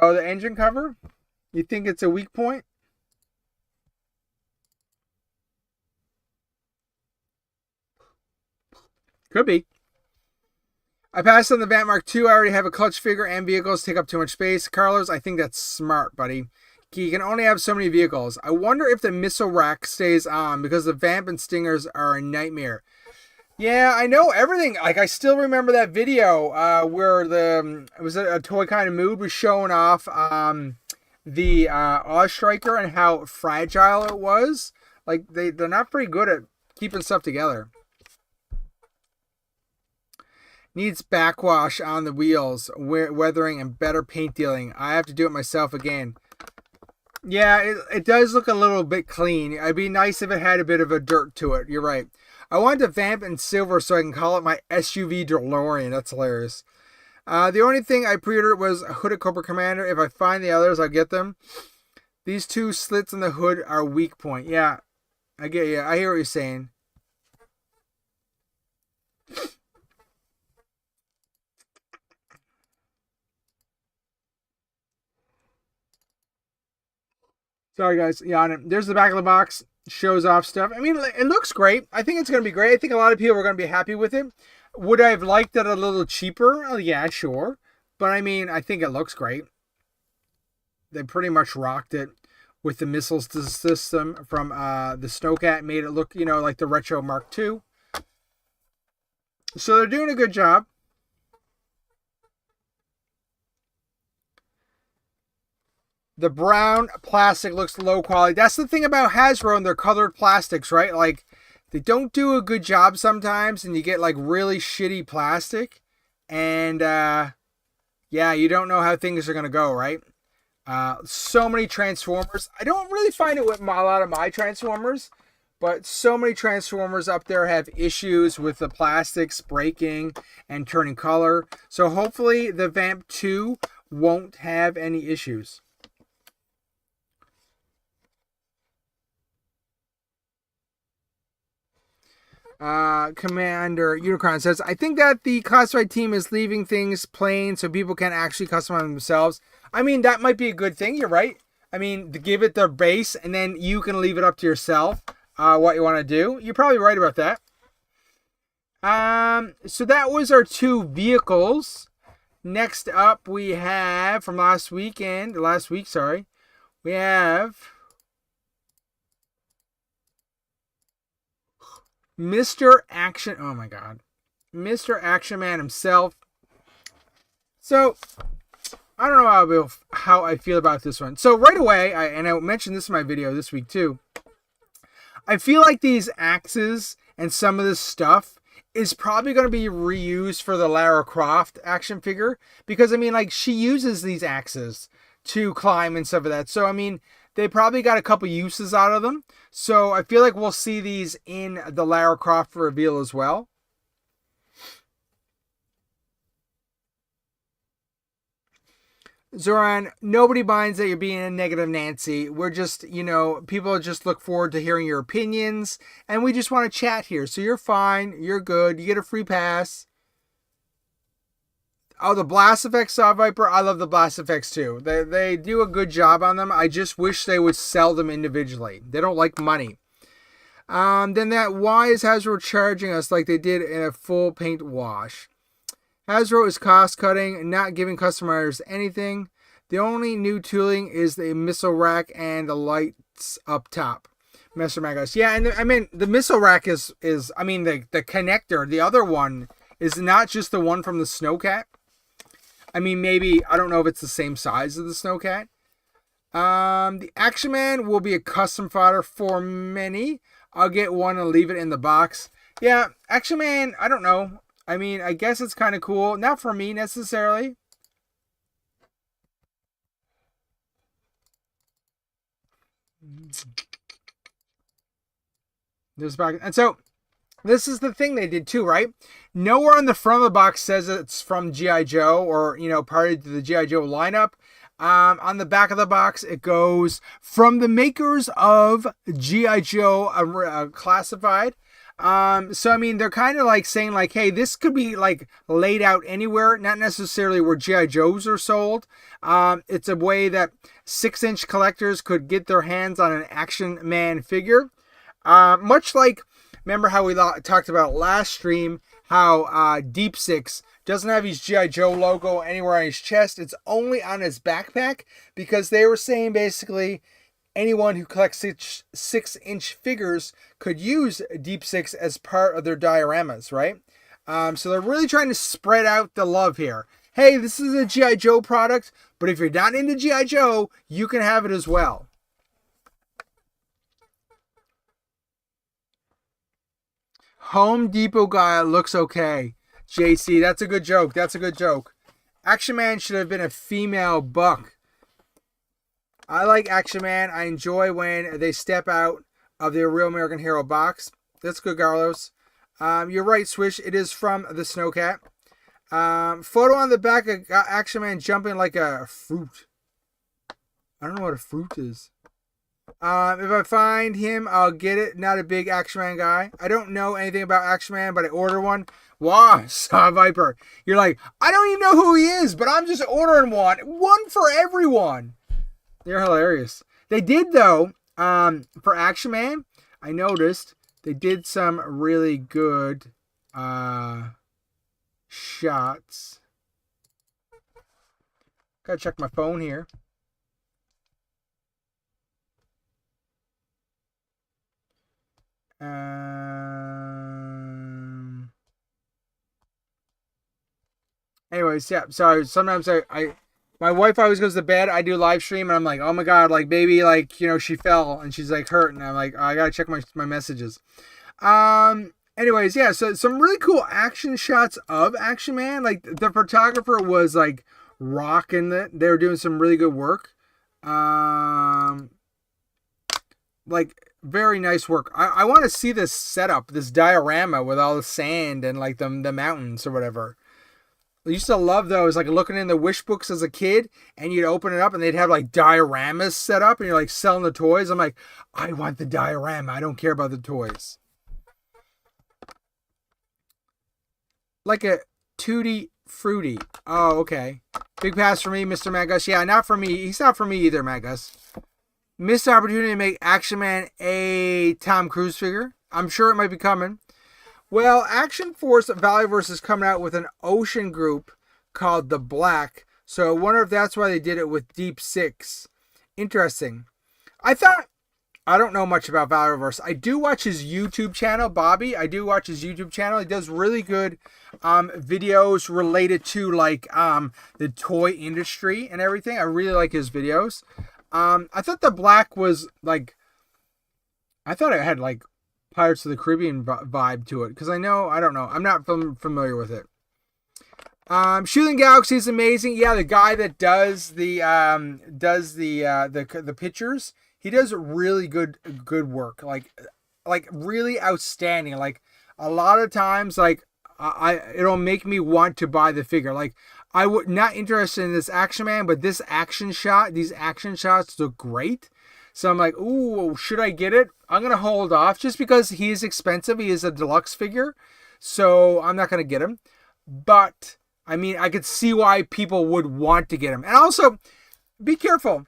Oh, the engine cover? You think it's a weak point? Could be. I passed on the Vamp Mark II. I already have a Clutch figure and vehicles take up too much space. Carlos, I think that's smart, buddy. You can only have so many vehicles. I wonder if the missile rack stays on because the Vamp and Stingers are a nightmare. Yeah, I know everything. Like, I still remember that video where it was a Toy Kind of Mood was showing off the Oz Striker and how fragile it was. Like, they're not pretty good at keeping stuff together. Needs backwash on the wheels, weathering, and better paint dealing. I have to do it myself again. Yeah, it does look a little bit clean. It'd be nice if it had a bit of a dirt to it. You're right. I wanted to Vamp in silver so I can call it my SUV DeLorean. That's hilarious. The only thing I pre-ordered was a Hooded Cobra Commander. If I find the others, I'll get them. These two slits in the hood are weak point. Yeah, I get you. I hear what you're saying. Sorry, guys. Yeah, there's the back of the box. Shows off stuff. I mean, it looks great. I think it's going to be great. I think a lot of people are going to be happy with it. Would I have liked it a little cheaper? Oh, yeah, sure. But I mean, I think it looks great. They pretty much rocked it with the missiles system from the Snowcat. Made it look, like the Retro Mark II. So they're doing a good job. The brown plastic looks low quality. That's the thing about Hasbro and their colored plastics, right? Like, they don't do a good job sometimes, and you get, like, really shitty plastic. And, yeah, you don't know how things are going to go, right? So many Transformers. I don't really find it with a lot of my Transformers, but so many Transformers up there have issues with the plastics breaking and turning color. So hopefully the Vamp 2 won't have any issues. Commander Unicron says, I think that the classified team is leaving things plain so people can actually customize themselves. I mean, that might be a good thing. You're right. I mean, to give it their base and then you can leave it up to yourself what you want to do. You're probably right about that. So that was our 2 vehicles. Next up, we have from last week, we have Mr. Action. Oh my God. Mr. Action Man himself. So, I don't know how I feel about this one. So, right away, I mentioned this in my video this week too. I feel like these axes and some of this stuff is probably going to be reused for the Lara Croft action figure. Because, I mean, like, she uses these axes to climb and stuff like that. So, I mean, they probably got a couple uses out of them. So I feel like we'll see these in the Lara Croft reveal as well. Zoran, nobody minds that you're being a negative Nancy. We're just, people just look forward to hearing your opinions. And we just want to chat here. So you're fine. You're good. You get a free pass. Oh, the Blast Effects Saw Viper. I love the Blast Effects too. They do a good job on them. I just wish they would sell them individually. They don't like money. Then why is Hasbro charging us like they did in a full paint wash? Hasbro is cost cutting, not giving customers anything. The only new tooling is the missile rack and the lights up top. Master Magos. Yeah, and I mean the missile rack is the connector. The other one is not just the one from the Snowcat. I mean, maybe, I don't know if it's the same size as the Snowcat. The Action Man will be a custom fodder for many. I'll get one and leave it in the box. Yeah, Action Man, I don't know. I mean, I guess it's kind of cool. Not for me, necessarily. There's back. And so, this is the thing they did too, right? Nowhere on the front of the box says it's from G.I. Joe or, part of the G.I. Joe lineup. On the back of the box, it goes from the makers of G.I. Joe Classified. So, I mean, they're kind of like saying like, hey, this could be like laid out anywhere, not necessarily where G.I. Joes are sold. It's a way that 6-inch collectors could get their hands on an Action Man figure. Much like, remember how we talked about last stream, how Deep Six doesn't have his G.I. Joe logo anywhere on his chest. It's only on his backpack because they were saying basically anyone who collects 6-inch figures could use Deep Six as part of their dioramas, right? So they're really trying to spread out the love here. Hey, this is a G.I. Joe product, but if you're not into G.I. Joe, you can have it as well. Home Depot guy looks okay. JC, that's a good joke. That's a good joke. Action Man should have been a female buck. I like Action Man. I enjoy when they step out of their Real American Hero box. That's good, Carlos. You're right, Swish. It is from the Snowcat. Photo on the back of Action Man jumping like a fruit. I don't know what a fruit is. If I find him, I'll get it. Not a big Action Man guy. I don't know anything about Action Man, but I order one. Wow, Saw Viper. You're like, I don't even know who he is, but I'm just ordering one. One for everyone. You're hilarious. They did though. For Action Man, I noticed they did some really good shots. Gotta check my phone here. Anyways, yeah, sorry. Sometimes my wife always goes to bed. I do live stream, and I'm like, oh my god, like baby, like she fell and she's like hurt, and I'm like, oh, I gotta check my messages. Anyways, yeah, so some really cool action shots of Action Man. Like the photographer was like rocking it. They were doing some really good work. Like very nice work. I want to see this setup, this diorama with all the sand and like the mountains or whatever. I used to love those, like looking in the wish books as a kid, and you'd open it up and they'd have like dioramas set up, and you're like selling the toys. I'm like, I want the diorama. I don't care about the toys. Like a Tutti Fruity. Oh, okay. Big pass for me, Mr. Magus. Yeah, not for me. He's not for me either, Magus. Missed opportunity to make Action Man a Tom Cruise figure. I'm sure it might be coming. Well, Action Force Valleyverse is coming out with an ocean group called The Black. So I wonder if that's why they did it with Deep Six. Interesting. I don't know much about Valleyverse. I do watch his YouTube channel, Bobby. I do watch his YouTube channel. He does really good videos related to like the toy industry and everything. I really like his videos. I thought The Black was like, I thought it had like Pirates of the Caribbean vibe to it, because I don't know, I'm not familiar with it. Shooting Galaxy is amazing. Yeah, the guy that does the pictures, he does really good work, like really outstanding. Like a lot of times, like it'll make me want to buy the figure. Like I would not interested in this Action Man, but this action shot, these action shots look great. So I'm like, ooh, should I get it? I'm going to hold off just because he is expensive. He is a deluxe figure. So I'm not going to get him. But, I mean, I could see why people would want to get him. And also, be careful.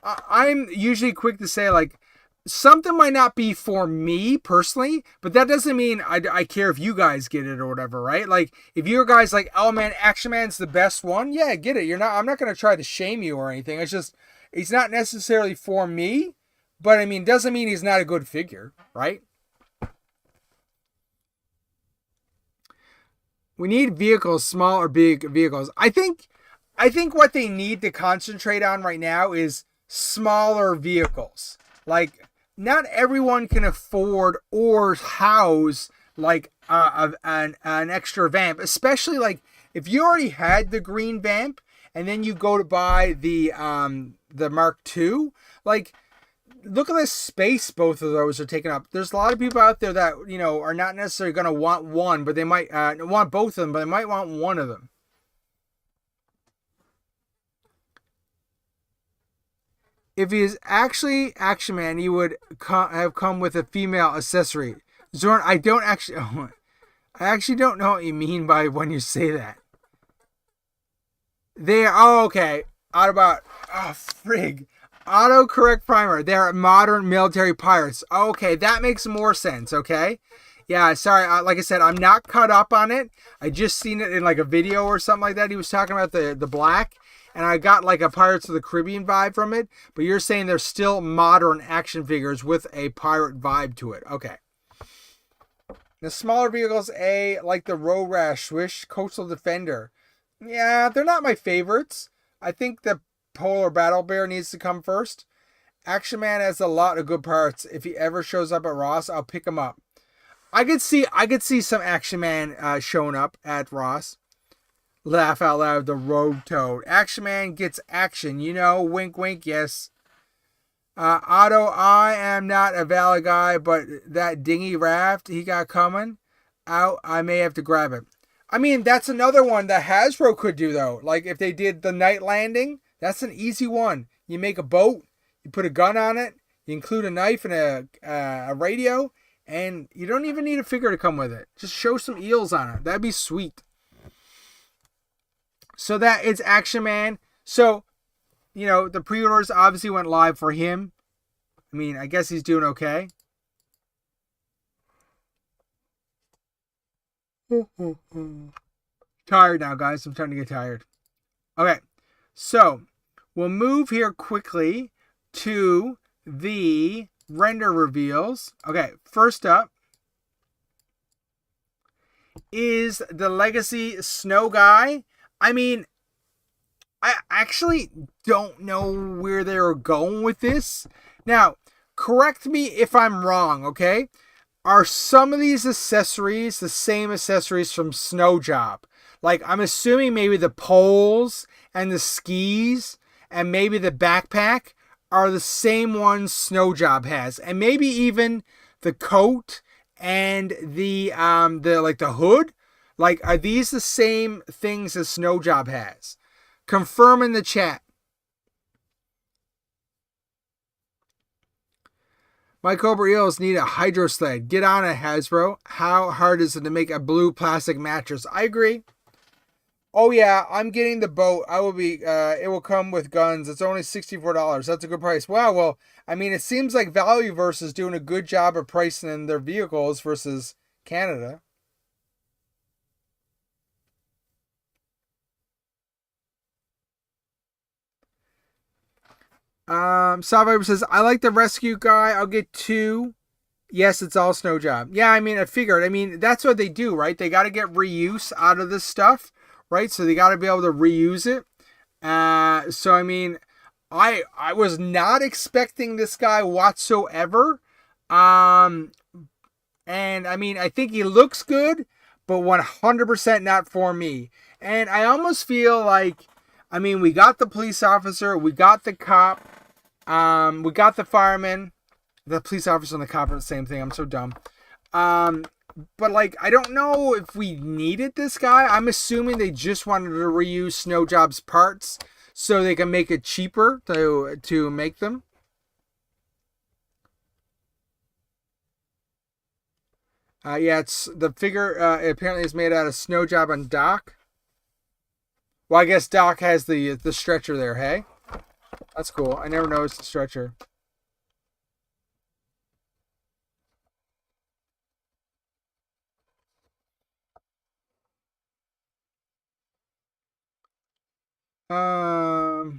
I'm usually quick to say, like, something might not be for me personally, but that doesn't mean I care if you guys get it or whatever, right? Like, if you guys like, oh man, Action Man's the best one, yeah, get it. I'm not going to try to shame you or anything. It's just, he's not necessarily for me, but I mean, doesn't mean he's not a good figure, right? We need vehicles, small or big vehicles. I think what they need to concentrate on right now is smaller vehicles. Like, not everyone can afford or house like an extra vamp, especially like if you already had the green vamp and then you go to buy the Mark II, like look at the space both of those are taking up. There's a lot of people out there that are not necessarily going to want one, but they might want both of them, but they might want one of them. If he is actually Action Man, he would have come with a female accessory. Zorn, I actually don't know what you mean by when you say that. Okay. Autobot. Oh, frig. Autocorrect primer. They're modern military pirates. Okay, that makes more sense, okay? Yeah, sorry. Like I said, I'm not caught up on it. I just seen it in like a video or something like that. He was talking about the black. And I got like a Pirates of the Caribbean vibe from it. But you're saying they're still modern action figures with a pirate vibe to it. Okay. The smaller vehicles, like the Road Rash, Swish, Coastal Defender. Yeah, they're not my favorites. I think the Polar Battle Bear needs to come first. Action Man has a lot of good parts. If he ever shows up at Ross, I'll pick him up. I could see some Action Man showing up at Ross. Laugh out loud, the Road Toad. Action Man gets action, wink, wink, yes. Otto, I am not a Valley guy, but that dinghy raft he got coming out, I may have to grab it. I mean, that's another one that Hasbro could do, though. Like, if they did the night landing, that's an easy one. You make a boat, you put a gun on it, you include a knife and a radio, and you don't even need a figure to come with it. Just show some eels on it. That'd be sweet. So that is Action Man. So, the pre-orders obviously went live for him. I mean, I guess he's doing okay. Tired now, guys. I'm starting to get tired. Okay, so we'll move here quickly to the render reveals. Okay, first up is the Legacy Snow Guy. I mean, I actually don't know where they're going with this. Now, correct me if I'm wrong, okay? Are some of these accessories the same accessories from Snow Job? Like, I'm assuming maybe the poles and the skis and maybe the backpack are the same ones Snow Job has. And maybe even the coat and the hood. Like, are these the same things as Snow Job has? Confirm in the chat. My Cobra Eels need a hydro sled. Get on it, Hasbro. How hard is it to make a blue plastic mattress? I agree. Oh yeah, I'm getting the boat. I will be. It will come with guns. It's only $64. That's a good price. Wow. Well, I mean, it seems like Valueverse is doing a good job of pricing their vehicles versus Canada. Salvador says, I like the rescue guy. I'll get 2. Yes, it's all Snow Job. Yeah, I mean, I figured. I mean, that's what they do, right? They got to get reuse out of this stuff, right? So they got to be able to reuse it. So I mean, I was not expecting this guy whatsoever. And I mean, I think he looks good, but 100% not for me. And I almost feel like, I mean, we got the police officer, we got the cop, we got the fireman. The police officer and the cop are the same thing. I'm so dumb. But like, I don't know if we needed this guy. I'm assuming they just wanted to reuse Snow Job's parts so they can make it cheaper to make them. Yeah, it's the figure apparently is made out of Snow Job and Doc. Well, I guess Doc has the stretcher there, hey? That's cool. I never noticed the stretcher. You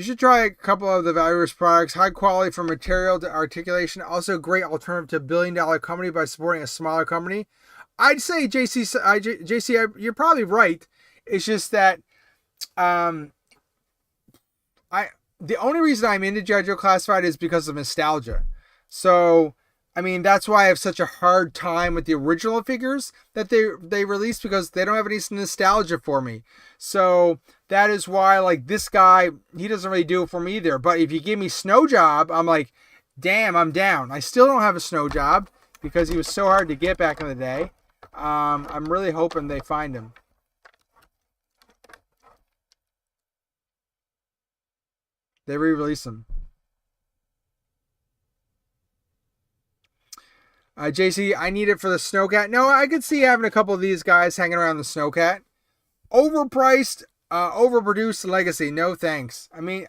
should try a couple of the Valueverse products. High quality from material to articulation. Also, great alternative to a billion-dollar company by supporting a smaller company. I'd say JC, you're probably right. It's just that, the only reason I'm into JoJo Classified is because of nostalgia. So, I mean, that's why I have such a hard time with the original figures that they released, because they don't have any nostalgia for me. So that is why, like, this guy, he doesn't really do it for me either. But if you give me Snow Job, I'm like, damn, I'm down. I still don't have a Snow Job because he was so hard to get back in the day. I'm really hoping they find him. They re-release him. JC, I need it for the Snowcat. No, I could see having a couple of these guys hanging around the Snowcat. Overpriced, overproduced Legacy. No thanks. I mean,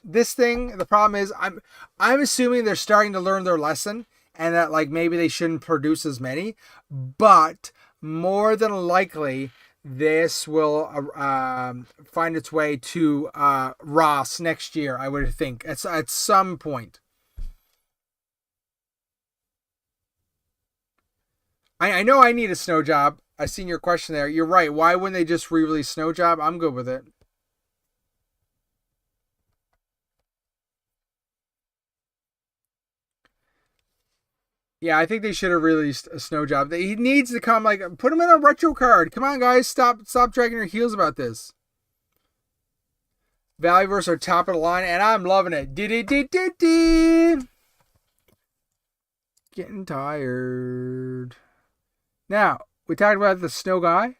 this thing, the problem is, I'm assuming they're starting to learn their lesson, and that, like, maybe they shouldn't produce as many. But more than likely, this will find its way to Ross next year, I would think, at some point. I know I need a Snow Job. I seen your question there. You're right. Why wouldn't they just re-release Snow Job? I'm good with it. Yeah, I think they should have released a Snow Job. He needs to come, like, put him in a retro card. Come on, guys. Stop dragging your heels about this. Valueverse are top of the line, and I'm loving it. Getting tired. Now, we talked about the Snow Guy.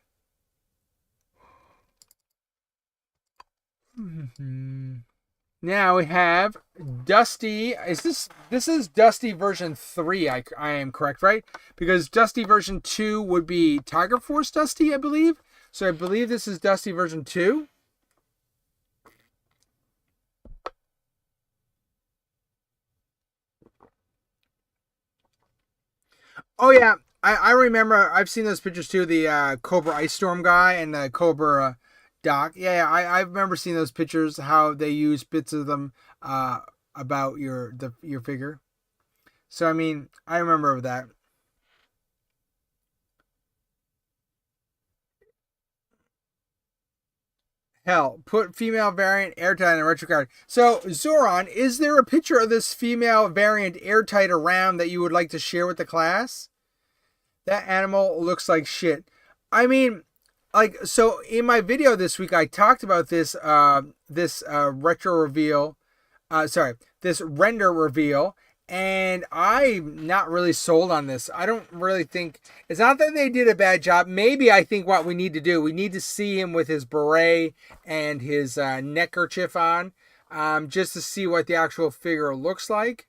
Now we have Dusty. This is Dusty version 3, I am correct, right? Because Dusty version 2 would be Tiger Force Dusty, I believe. So I believe this is Dusty version 2. Oh yeah, I remember. I've seen those pictures too. The Cobra Ice Storm guy and the Cobra Doc. Yeah, I remember seeing those pictures. How they use bits of them about your figure. So I mean, I remember that. Hell, put female variant airtight in a retro card. So Zoran, is there a picture of this female variant airtight around that you would like to share with the class? That animal looks like shit. I mean, like, so in my video this week, I talked about this retro reveal. Sorry, this render reveal, and I'm not really sold on this. I don't really think it's not that they did a bad job. Maybe I think what we need to do, we need to see him with his beret and his neckerchief on, just to see what the actual figure looks like.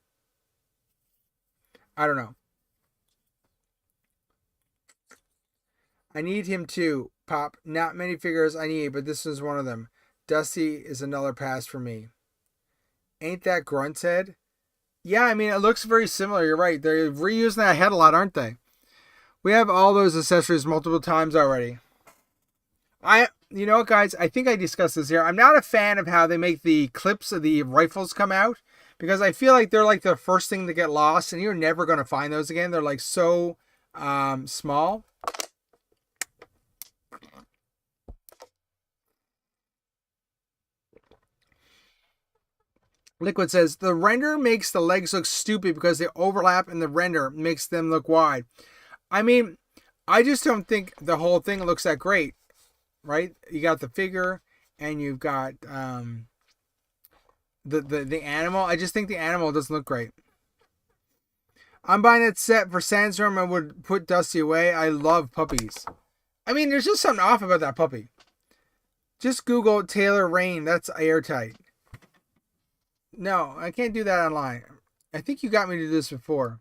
I don't know. I need him too, Pop. Not many figures I need, but this is one of them. Dusty is another pass for me. Ain't that Grunt's head? Yeah, I mean, it looks very similar. You're right. They're reusing that head a lot, aren't they? We have all those accessories multiple times already. You know what, guys? I think I discussed this here. I'm not a fan of how they make the clips of the rifles come out because I feel like they're like the first thing to get lost, and you're never going to find those again. They're like so small. Liquid says the render makes the legs look stupid because they overlap and the render makes them look wide. I mean, I just don't think the whole thing looks that great, right? You got the figure and you've got the animal. I just think the animal doesn't look great. I'm buying that set for Sandstorm. I would put Dusty away. I love puppies. I mean, there's just something off about that puppy. Just Google Taylor Rain. That's airtight. No, I can't do that online. I think you got me to do this before.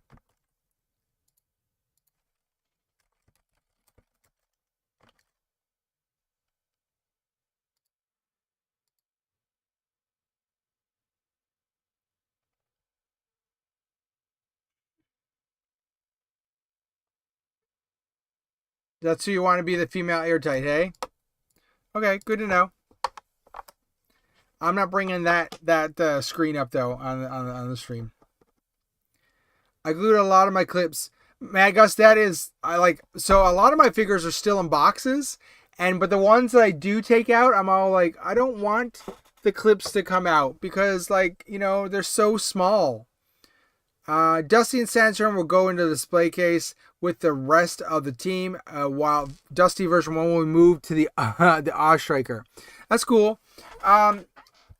That's who you want to be, the female airtight, hey? Okay, good to know. I'm not bringing that screen up though on the stream. I glued a lot of my clips. Man, Gus, that is I like so a lot of my figures are still in boxes, but the ones that I do take out, I'm all like, I don't want the clips to come out because like, they're so small. Dusty and Sandstorm will go into the display case with the rest of the team, while Dusty version 1 will move to the Oz Striker. That's cool.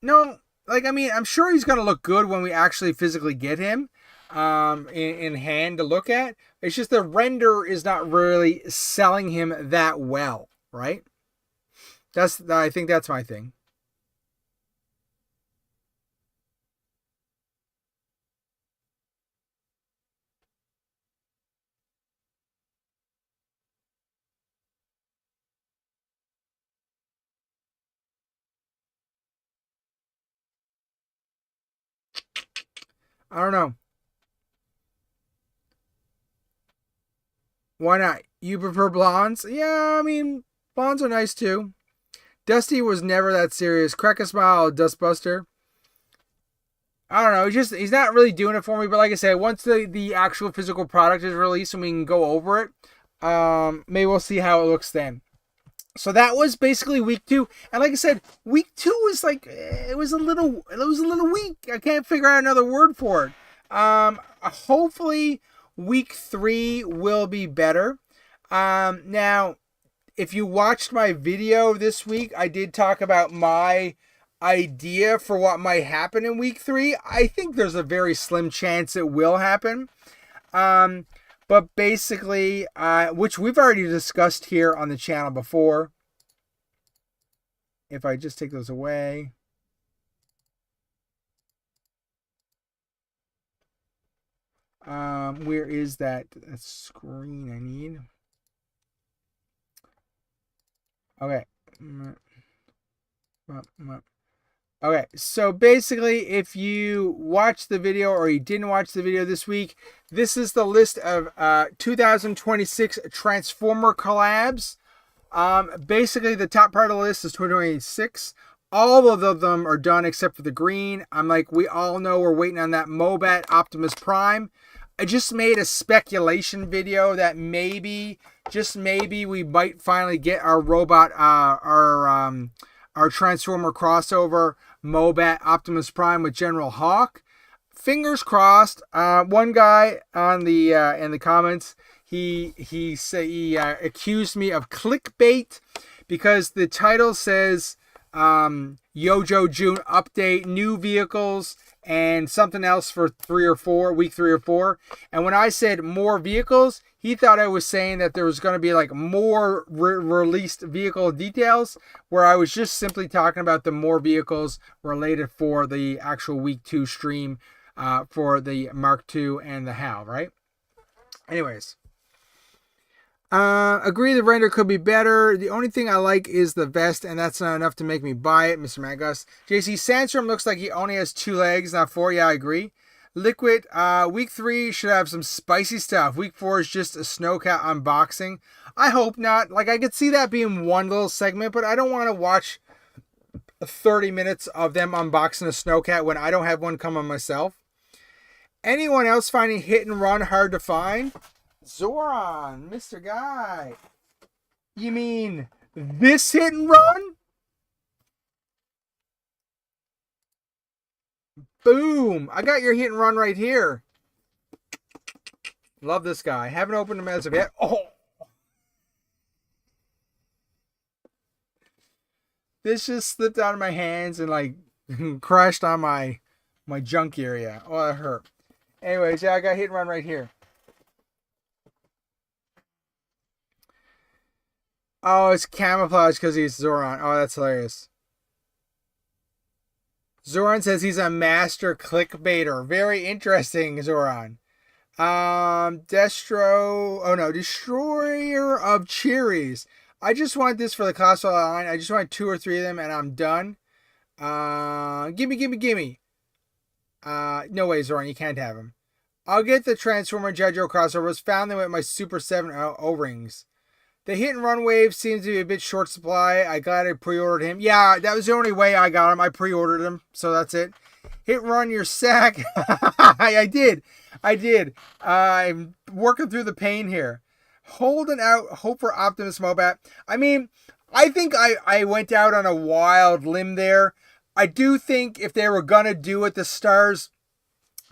No, like, I mean, I'm sure he's going to look good when we actually physically get him in hand to look at. It's just the render is not really selling him that well, right? I think that's my thing. I don't know. Why not? You prefer blondes? Yeah, I mean, blondes are nice too. Dusty was never that serious. Crack a smile, Dustbuster. I don't know. He's not really doing it for me. But like I said, once the actual physical product is released and we can go over it, maybe we'll see how it looks then. So that was basically week 2, and like I said, week 2 was like it was a little weak. I can't figure out another word for it. Hopefully week 3 will be better. Now, if you watched my video this week, I did talk about my idea for what might happen in week 3. I think there's a very slim chance it will happen. But basically, which we've already discussed here on the channel before. If I just take those away. Where is that screen I need? Okay. Okay, so basically, if you watched the video or you didn't watch the video this week, this is the list of 2026 Transformer collabs. Basically, the top part of the list is 2026. All of them are done except for the green. I'm like, we all know we're waiting on that Mobat Optimus Prime. I just made a speculation video that maybe, just maybe, we might finally get our robot, our Transformer crossover Mobat Optimus Prime with General Hawk. Fingers crossed. One guy on the in the comments, he accused me of clickbait because the title says Yojo June update, new vehicles, and something else for week 3 or 4. And when I said more vehicles, he thought I was saying that there was going to be like more released vehicle details, where I was just simply talking about the more vehicles related for the actual week 2 stream for the Mark II and the HAL, right? Anyways. Agree the render could be better. The only thing I like is the vest, and that's not enough to make me buy it, Mr. Magus. JC Sandstrom looks like he only has 2 legs, not 4. Yeah, I agree. Liquid, week 3 should have some spicy stuff. Week 4 is just a Snowcat unboxing. I hope not. Like, I could see that being one little segment, but I don't want to watch 30 minutes of them unboxing a Snowcat when I don't have one come on myself. Anyone else finding Hit and Run hard to find? Zoran, Mr. Guy. You mean this Hit and Run? Boom! I got your Hit and Run right here. Love this guy. Haven't opened him as of yet. Oh! This just slipped out of my hands and like crashed on my junk area. Oh, that hurt. Anyways, yeah, I got Hit and Run right here. Oh, it's camouflage because he's Zoran. Oh, that's hilarious. Zoran says he's a master clickbaiter. Very interesting, Zoran. Destroyer of Cherries. I just want this for the Costco line. I just want 2 or 3 of them and I'm done. Gimme. No way, Zoran, you can't have them. I'll get the Transformer Jojo crossovers. Found them with my Super 7 O-rings. The Hit and Run wave seems to be a bit short supply. I glad I pre-ordered him. Yeah, that was the only way I got him. I pre-ordered him, so that's it. Hit and Run your sack. I did. I'm working through the pain here. Holding out hope for Optimus Mobat. I mean, I think I went out on a wild limb there. I do think if they were gonna do it, the stars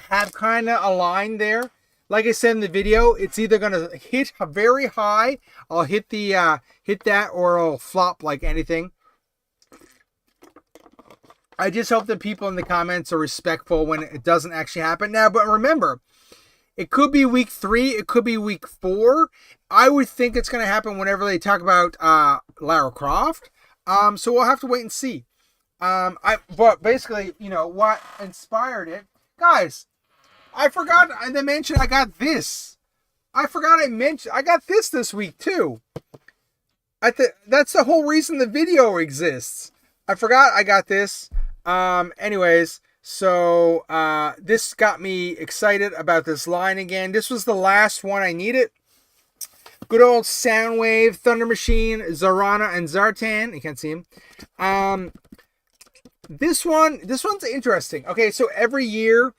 have kind of aligned there. Like I said in the video, it's either gonna hit very high. I'll hit that, or it'll flop like anything. I just hope that people in the comments are respectful when it doesn't actually happen. Now, but remember, it could be week 3, it could be week 4. I would think it's gonna happen whenever they talk about Lara Croft. So we'll have to wait and see. But basically, you know what inspired it, guys. I forgot to mention I got this. I got this week too. That's the whole reason the video exists. I forgot I got this. Anyways, so this got me excited about this line again. This was the last one I needed. Good old Soundwave, Thunder Machine, Zarana, and Zartan. You can't see him. This one's interesting. Okay, so every year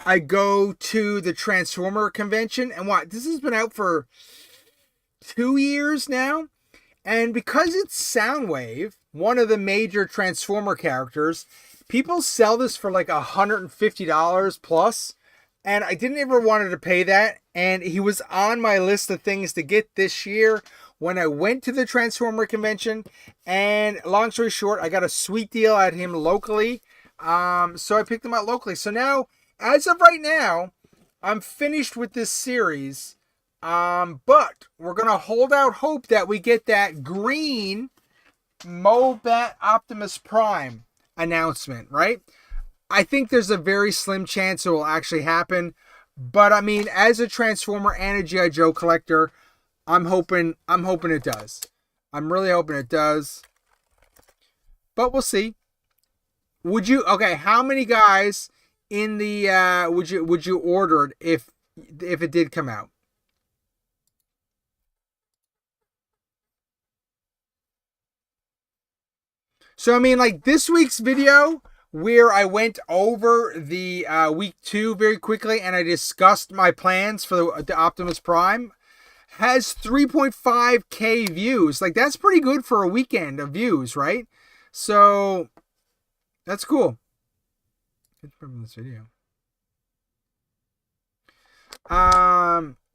I go to the Transformer convention, and this has been out for 2 years now. And because it's Soundwave, one of the major Transformer characters, people sell this for like $150 plus. And I didn't ever wanted to pay that. And he was on my list of things to get this year when I went to the Transformer convention. And long story short, I got a sweet deal at him locally. So I picked him out locally. So now, as of right now, I'm finished with this series. But we're going to hold out hope that we get that green Mobat Optimus Prime announcement, right? I think there's a very slim chance it will actually happen. But I mean, as a Transformer and a G.I. Joe collector, I'm hoping it does. I'm really hoping it does. But we'll see. Would you? Okay, how many guys in the would you order it if it did come out? So I mean, like this week's video where I went over the week 2 very quickly and I discussed my plans for the Optimus Prime has 3.5k views. Like that's pretty good for a weekend of views, right? So that's cool. Good from this video.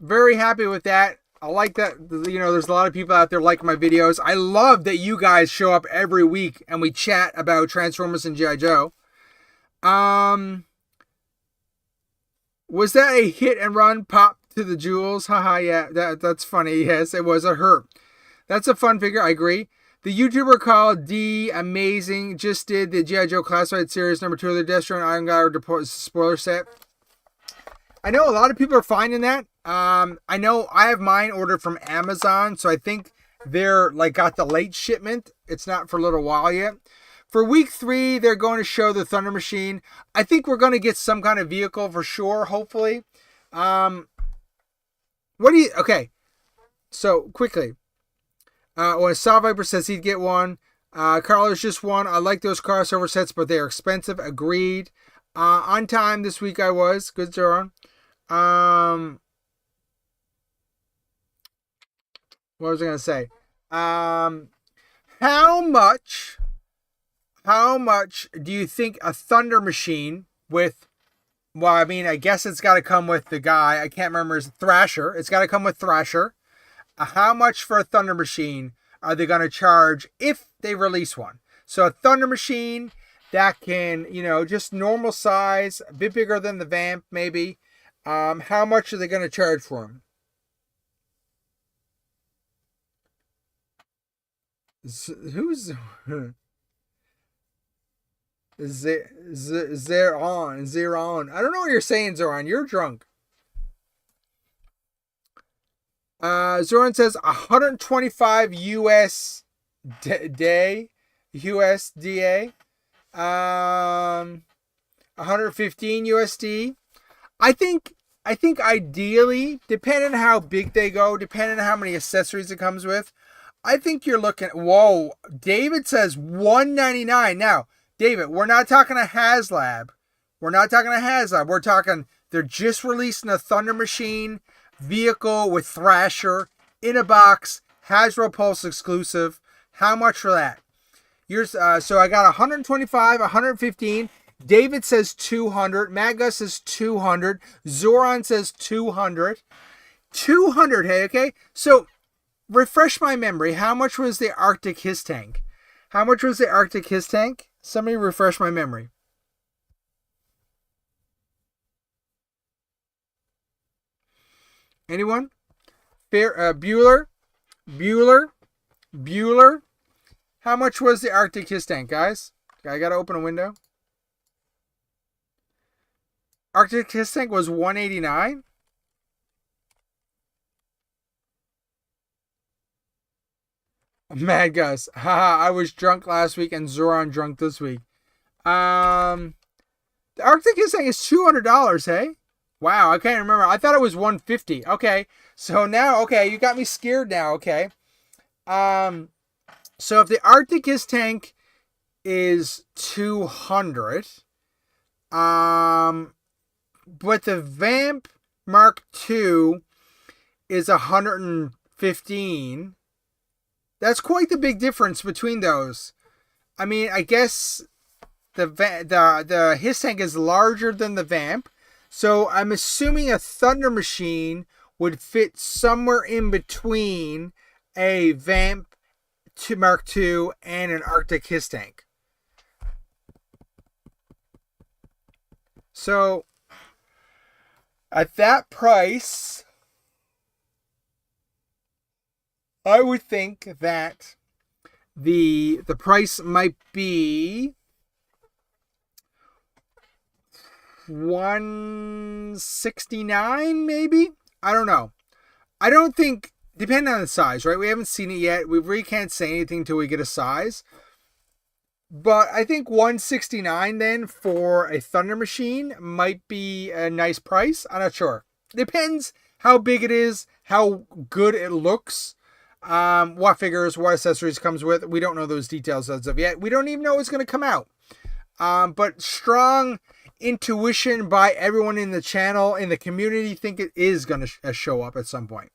Very happy with that. I like that, you know, there's a lot of people out there like my videos. I love that you guys show up every week and we chat about Transformers and G.I. Joe. Was that a hit and run pop to the jewels? Haha, yeah, that's funny. Yes, it was. It hurt. That's a fun figure. I agree. The YouTuber called D Amazing just did the G.I. Joe Classified Series number 2 of the Destro and Iron God spoiler set. I know a lot of people are finding that. I know I have mine ordered from Amazon, so I think they're like got the late shipment. It's not for a little while yet. For week 3, they're going to show the Thunder Machine. I think we're going to get some kind of vehicle for sure, hopefully. What do you... Okay, so quickly. When Saw Viper says he'd get one. Carlos just won. I like those crossover sets, but they're expensive. Agreed. On time this week I was. Good, Zoran. What was I going to say? How much do you think a Thunder Machine with, well, I mean, I guess it's got to come with the guy, I can't remember his Thrasher. It's got to come with Thrasher. How much for a Thunder Machine are they going to charge if they release one? So a Thunder Machine that can, you know, just normal size, a bit bigger than the Vamp, maybe. How much are they going to charge for him? Who's Zeron? I don't know what you're saying, Zoran. You're drunk. Zoran says 125 USDA. 115 USD. I think ideally, depending on how big they go, depending on how many accessories it comes with, I think you're looking at, whoa, David says $199. Now, David, we're not talking a HasLab. We're talking, they're just releasing a Thunder Machine vehicle with Thrasher in a box, Hasbro Pulse exclusive. How much for that? So I got 125, 115. David says 200. Magus says 200. Zoran says 200. 200, hey, okay? So, refresh my memory. How much was the Arctic His Tank? Somebody refresh my memory. Anyone? Bueller? How much was the Arctic His Tank, guys? I gotta open a window. Arctic His Tank was $189. Mad Gus. Haha, I was drunk last week and Zoran drunk this week. The Arctic His Tank is $200, hey? Wow, I can't remember. I thought it was $150. Okay. So now, okay, you got me scared now, okay. So if the Arctic His Tank is 200, but the Vamp Mark II is 115. That's quite the big difference between those. I mean, I guess the His Tank is larger than the Vamp, so I'm assuming a Thunder Machine would fit somewhere in between a Vamp to Mark II and an Arctic His Tank. So at that price, I would think that the price might be $169, maybe. I don't know. I don't think, depending on the size, right? We haven't seen it yet. We really can't say anything until we get a size. But I think $169 then for a Thunder Machine might be a nice price. I'm not sure. Depends how big it is, how good it looks, what figures, what accessories comes with. We don't know those details as of yet. We don't even know it's going to come out. But strong intuition by everyone in the channel, in the community, think it is going to show up at some point.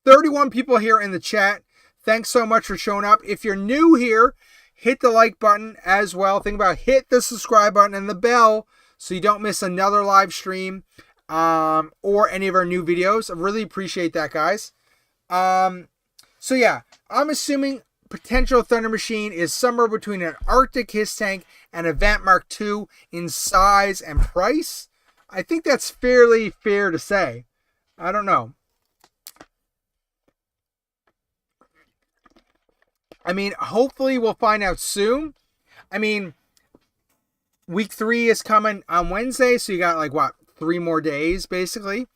31 people here in the chat. Thanks so much for showing up. If you're new here, hit the like button as well. Think about hit the subscribe button and the bell so you don't miss another live stream or any of our new videos. I really appreciate that, guys. So yeah, I'm assuming potential Thunder Machine is somewhere between an Arctic Hiss Tank and a Vamp Mark II in size and price. I think that's fairly fair to say. I don't know. I mean, hopefully we'll find out soon. I mean, week 3 is coming on Wednesday, so you got like, what, 3 more days, basically,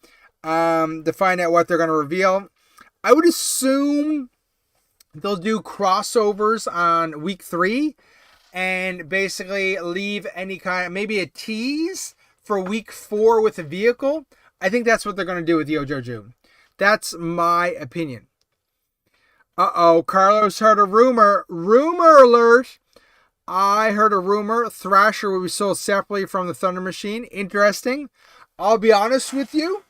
to find out what they're going to reveal. I would assume they'll do crossovers on week 3 and basically leave any kind of, maybe a tease for week 4 with a vehicle. I think that's what they're going to do with Yojo June. That's my opinion. Uh-oh, Carlos heard a rumor. Rumor alert. I heard a rumor. Thrasher will be sold separately from the Thunder Machine. Interesting. I'll be honest with you.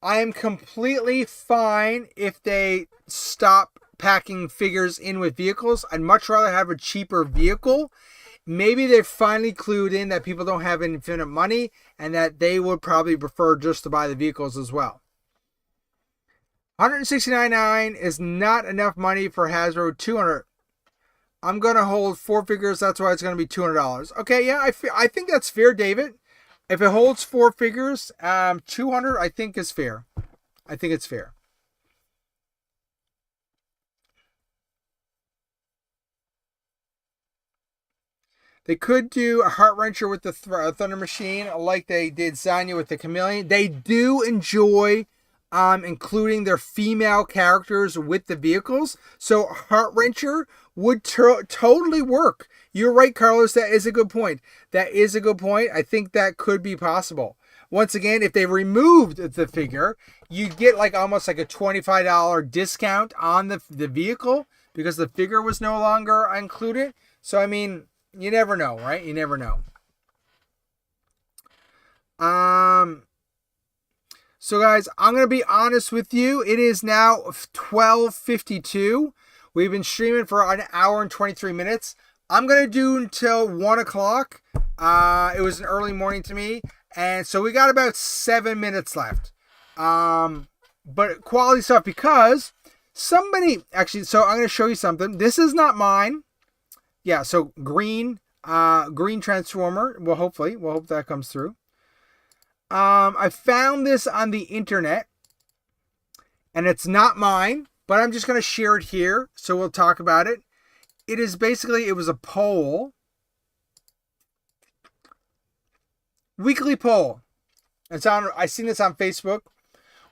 I am completely fine if they stop packing figures in with vehicles. I'd much rather have a cheaper vehicle. Maybe they've finally clued in that people don't have infinite money and that they would probably prefer just to buy the vehicles as well. $169.9 is not enough money for Hasbro. $200. I'm going to hold 4 figures. That's why it's going to be $200. Okay, yeah, I think that's fair, David. If it holds 4 figures, $200 I think is fair. I think it's fair. They could do a Heart Wrencher with the Thunder Machine like they did Zanya with the Chameleon. They do enjoy including their female characters with the vehicles. So Heart Wrencher would totally work. You're right, Carlos. That is a good point. That is a good point. I think that could be possible. Once again, if they removed the figure, you'd get like almost like a $25 discount on the vehicle because the figure was no longer included. So, I mean, you never know, right? You never know. So guys, I'm going to be honest with you. It is now 12:52. We've been streaming for an hour and 23 minutes. I'm going to do until 1 o'clock. It was an early morning to me. And so we got about 7 minutes left. But quality stuff because somebody, actually, so I'm going to show you something. This is not mine. Yeah, so green Transformer. Well, hopefully, we'll hope that comes through. I found this on the internet, and it's not mine, but I'm just going to share it here, so we'll talk about it. It is basically, it was a poll. Weekly poll. I seen this on Facebook.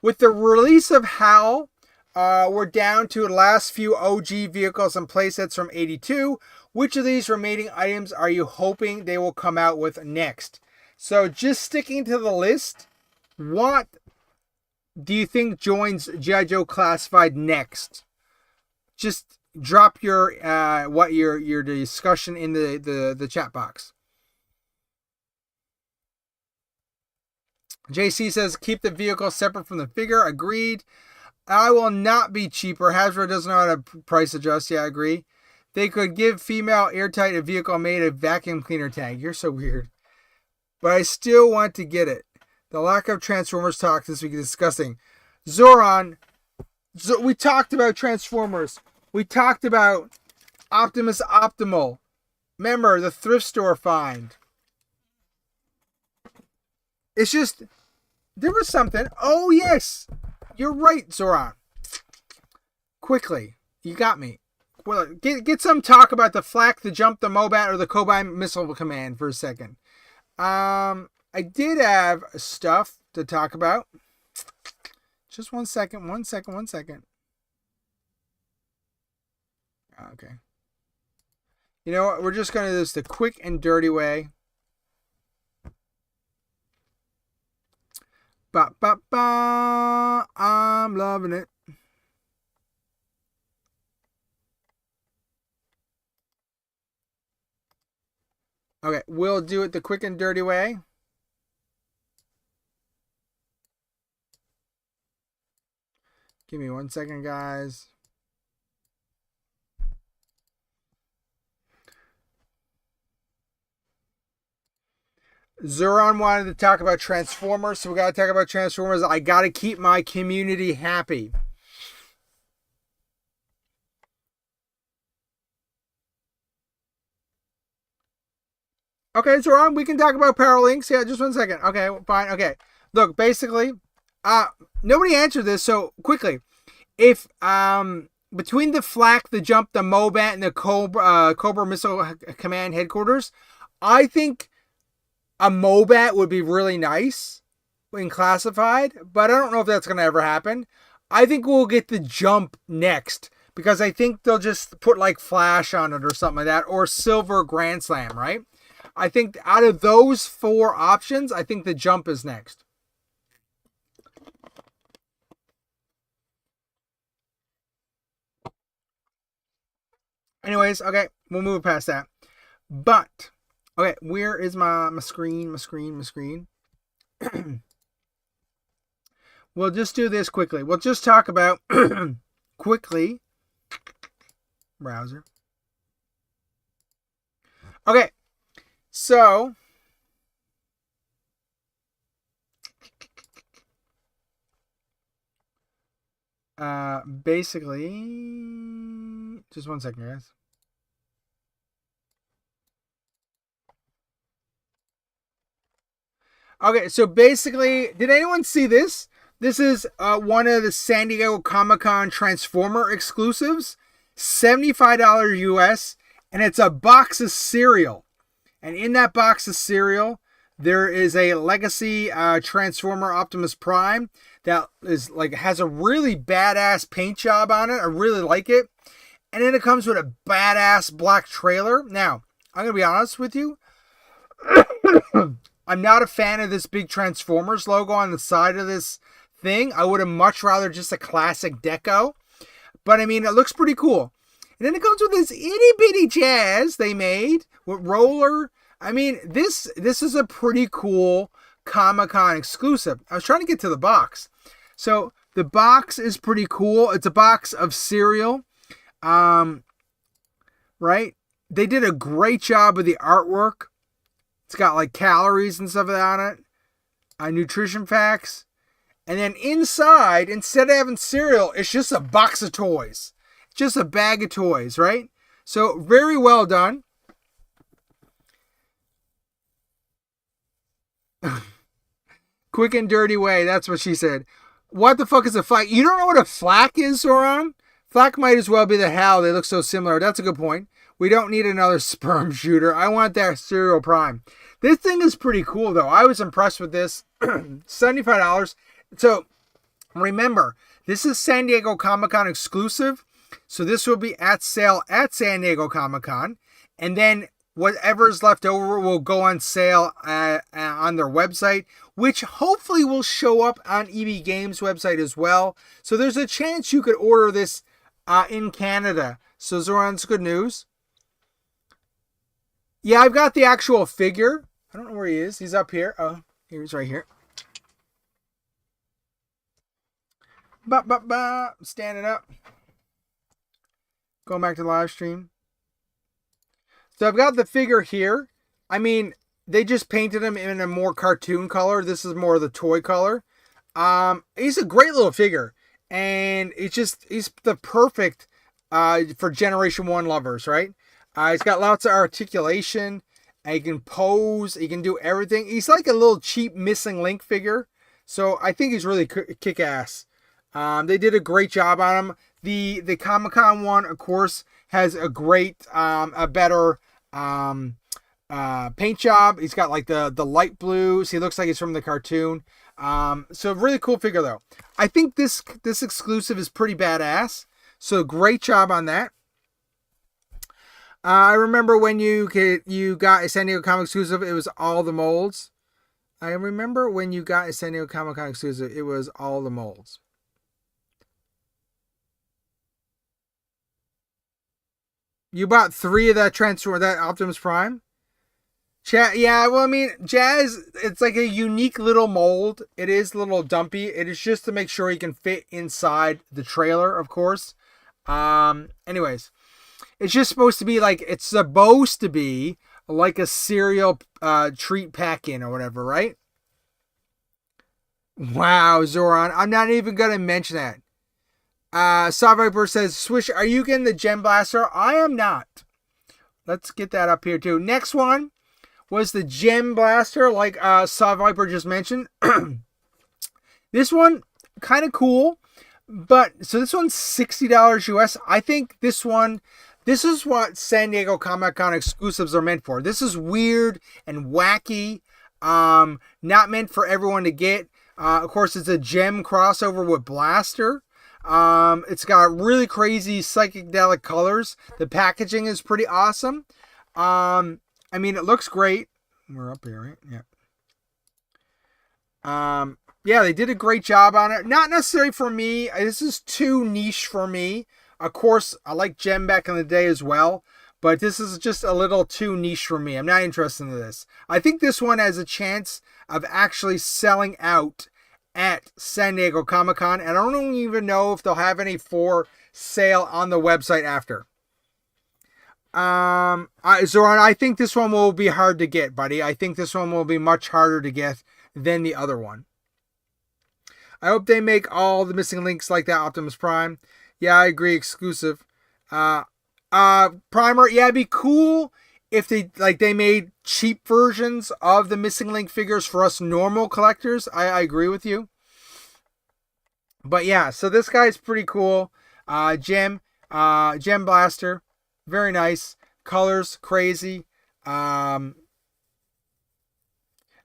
With the release of HAL, we're down to the last few OG vehicles and playsets from 82. Which of these remaining items are you hoping they will come out with next? So just sticking to the list, what do you think joins G.I. Joe Classified next? Just drop your your discussion in the chat box. JC says keep the vehicle separate from the figure. Agreed. I will not be cheaper. Hasbro doesn't know how to price adjust. Yeah, I agree. They could give female airtight a vehicle made of vacuum cleaner tank. You're so weird. But I still want to get it. The lack of Transformers talk this week is disgusting. Zoran, we talked about Transformers. We talked about Optimus Optimal. Remember, the thrift store find. It's just, there was something. Oh, yes. You're right, Zoran. Quickly. You got me. Well, get some talk about the Flak, the Jump, the Mobat, or the Kobai Missile Command for a second. I did have stuff to talk about. Just 1 second. Okay. You know what? We're just going to do this the quick and dirty way. Ba ba ba. I'm loving it. Okay, we'll do it the quick and dirty way. Give me 1 second, guys. Zoran wanted to talk about Transformers, so we got to talk about Transformers. I got to keep my community happy. Okay, Zoran, we can talk about Paralinks. Yeah, just 1 second. Okay, fine. Okay. Look, basically, nobody answered this, so quickly. If between the Flak, the Jump, the Mobat, and the Cobra Missile Command Headquarters, I think a Mobat would be really nice when classified, but I don't know if that's going to ever happen. I think we'll get the Jump next, because I think they'll just put like Flash on it or something like that, or Silver Grand Slam, right? I think out of those 4 options, I think the Jump is next. Anyways, okay, we'll move past that. But, okay, where is my screen? We'll just do this quickly. We'll just talk about, quickly, browser. Okay, so, basically, just 1 second, guys. Okay, so basically, did anyone see this? This is one of the San Diego Comic-Con Transformer exclusives. $75 US, and it's a box of cereal. And in that box of cereal, there is a Legacy Transformer Optimus Prime that is like has a really badass paint job on it. I really like it. And then it comes with a badass black trailer. Now, I'm going to be honest with you. I'm not a fan of this big Transformers logo on the side of this thing. I would have much rather just a classic deco. But I mean, it looks pretty cool. And then it comes with this itty bitty jazz they made with roller. I mean, this is a pretty cool Comic-Con exclusive. I was trying to get to the box. So the box is pretty cool. It's a box of cereal. Right? They did a great job with the artwork. It's got like calories and stuff on it. Nutrition facts. And then inside, instead of having cereal, it's just a box of toys. Just a bag of toys, right? So very well done. Quick and dirty way. That's what she said. What the fuck is a flak? You don't know what a flak is, Zoran? Flak might as well be the HAL. They look so similar. That's a good point. We don't need another sperm shooter. I want that Serial Prime. This thing is pretty cool, though. I was impressed with this. $75. So, remember, this is San Diego Comic-Con exclusive. So, this will be at sale at San Diego Comic-Con. And then, whatever's left over will go on sale on their website, which hopefully will show up on EB Games' website as well. So, there's a chance you could order this in Canada. So, Zoran's good news. Yeah, I've got the actual figure. I don't know where he is. He's up here. Oh, he's right here. Standing up. Going back to the live stream. So I've got the figure here. I mean, they just painted him in a more cartoon color. This is more of the toy color. He's a great little figure. And he's the perfect for Generation 1 lovers, right? He's got lots of articulation. He can pose. He can do everything. He's like a little cheap Missing Link figure. So I think he's really kick-ass. They did a great job on him. The Comic-Con one, of course, has a great, a better paint job. He's got like the light blues. He looks like he's from the cartoon. So really cool figure, though. I think this exclusive is pretty badass. So great job on that. I remember when you got a San Diego Comic exclusive, it was all the molds. I remember when you got a San Diego Comic Con exclusive, it was all the molds. You bought 3 of that Optimus Prime? Chat, yeah, well, I mean, Jazz, it's like a unique little mold. It is a little dumpy. It is just to make sure he can fit inside the trailer, of course. Anyways, it's just supposed to be like a cereal treat pack-in or whatever, right? Wow, Zoran, I'm not even going to mention that. Saw Viper says, Swish, are you getting the Gem Blaster? I am not. Let's get that up here too. Next one was the Gem Blaster, like Saw Viper just mentioned. This one, kind of cool. But, so this one's $60 US. I think this is what San Diego Comic-Con exclusives are meant for. This is weird and wacky. Not meant for everyone to get. Of course, it's a Gem crossover with Blaster. It's got really crazy psychedelic colors. The packaging is pretty awesome. I mean, it looks great. We're up here, right? Yeah. Yeah, they did a great job on it. Not necessarily for me. This is too niche for me. Of course, I like Gem back in the day as well. But this is just a little too niche for me. I'm not interested in this. I think this one has a chance of actually selling out at San Diego Comic-Con. And I don't even know if they'll have any for sale on the website after. Zoran, I think this one will be hard to get, buddy. I think this one will be much harder to get than the other one. I hope they make all the missing links like that Optimus Prime. Yeah, I agree. Exclusive. Primer. Yeah, it'd be cool if they made cheap versions of the missing link figures for us normal collectors. I agree with you. But yeah, so this guy's pretty cool. Gem Blaster. Very nice. Colors, crazy. And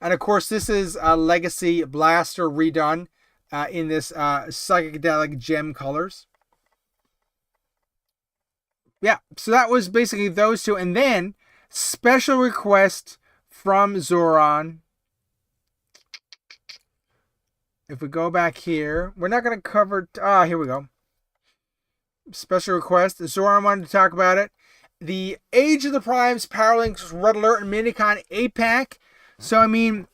of course, this is a Legacy Blaster redone in this psychedelic gem colors. Yeah, so that was basically those two. And then, special request from Zoran. If we go back here, we're not going to cover... here we go. Special request. Zoran wanted to talk about it. The Age of the Primes Power Links Red Alert and Minicon 8-pack. So, I mean,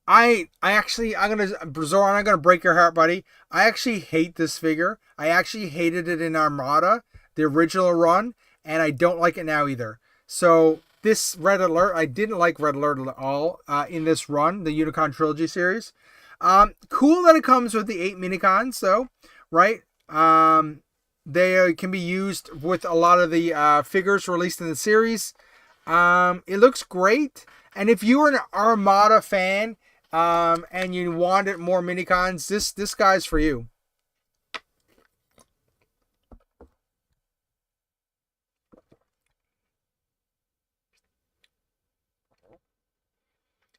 I'm gonna break your heart, buddy. I actually hate this figure. I actually hated it in Armada, the original run, and I don't like it now either. So, this Red Alert, I didn't like Red Alert at all in this run, the Unicon Trilogy series. Cool that it comes with the 8 Minicons, so, right? They can be used with a lot of the figures released in the series. It looks great. And if you were an Armada fan and you wanted more Minicons, this guy's for you.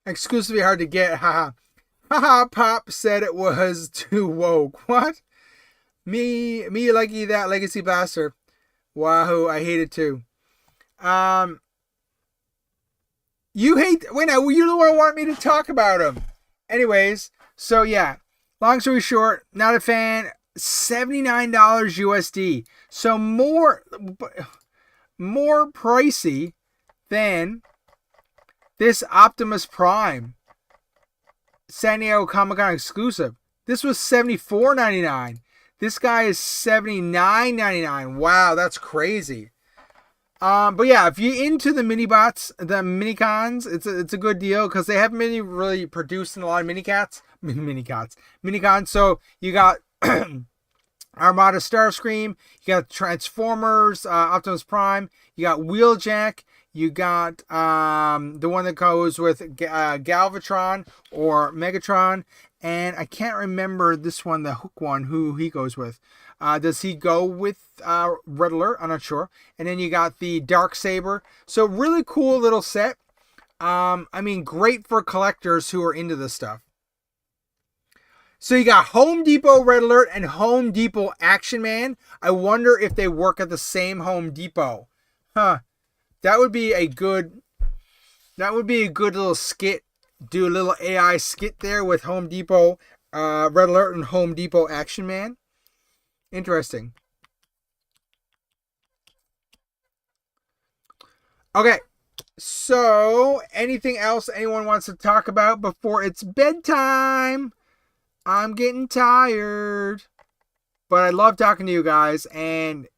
Exclusively hard to get. Haha. Haha, Pop said it was too woke. What? Me likey that Legacy Blaster. Wahoo, I hate it too. You hate... Wait, now, you don't want me to talk about him. Anyways, so yeah. Long story short, not a fan. $79 USD. So more pricey than this Optimus Prime San Diego Comic-Con exclusive. This was $74.99. This guy is $79.99. Wow, that's crazy. But yeah, if you're into the mini-bots, the Minicons, it's a good deal because they haven't been really producing a lot of Minicons. So you got Armada Starscream, you got Transformers, Optimus Prime, you got Wheeljack, you got the one that goes with Galvatron or Megatron. And I can't remember this one, the Hook one, who he goes with. Does he go with Red Alert? I'm not sure. And then you got the Darksaber. So really cool little set. I mean, great for collectors who are into this stuff. So you got Home Depot Red Alert and Home Depot Action Man. I wonder if they work at the same Home Depot. Huh. That would be a good little skit. Do a little AI skit there with Home Depot, Red Alert and Home Depot Action Man. Interesting. Okay. So, anything else anyone wants to talk about before it's bedtime? I'm getting tired. But I love talking to you guys, and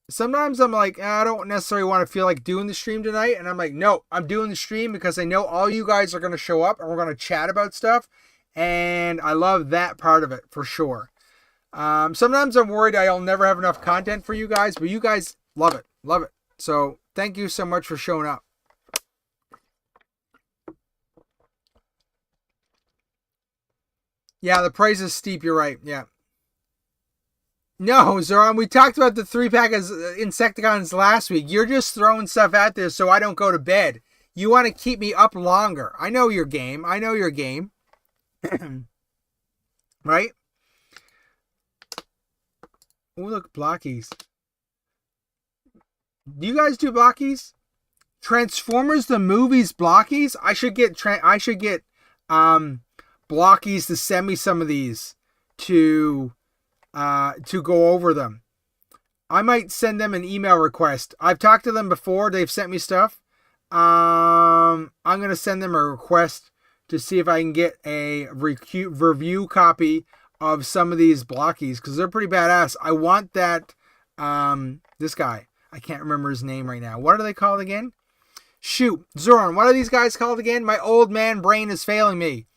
sometimes I'm like, I don't necessarily want to feel like doing the stream tonight, and I'm like, no, I'm doing the stream because I know all you guys are going to show up, and we're going to chat about stuff, and I love that part of it, for sure. Sometimes I'm worried I'll never have enough content for you guys, but you guys love it. Love it. So, thank you so much for showing up. Yeah, the price is steep. You're right. Yeah. No, Zoran, we talked about the 3-pack of Insecticons last week. You're just throwing stuff out there so I don't go to bed. You want to keep me up longer. I know your game. Right? Oh, look, blockies. Do you guys do blockies? Transformers the movies blockies? I should get blockies to send me some of these to go over them. I might send them an email request. I've talked to them before. They've sent me stuff. I'm going to send them a request to see if I can get a review copy of some of these blockies because they're pretty badass. I want that, this guy. I can't remember his name right now. What are they called again? Shoot. Zoran, what are these guys called again? My old man brain is failing me.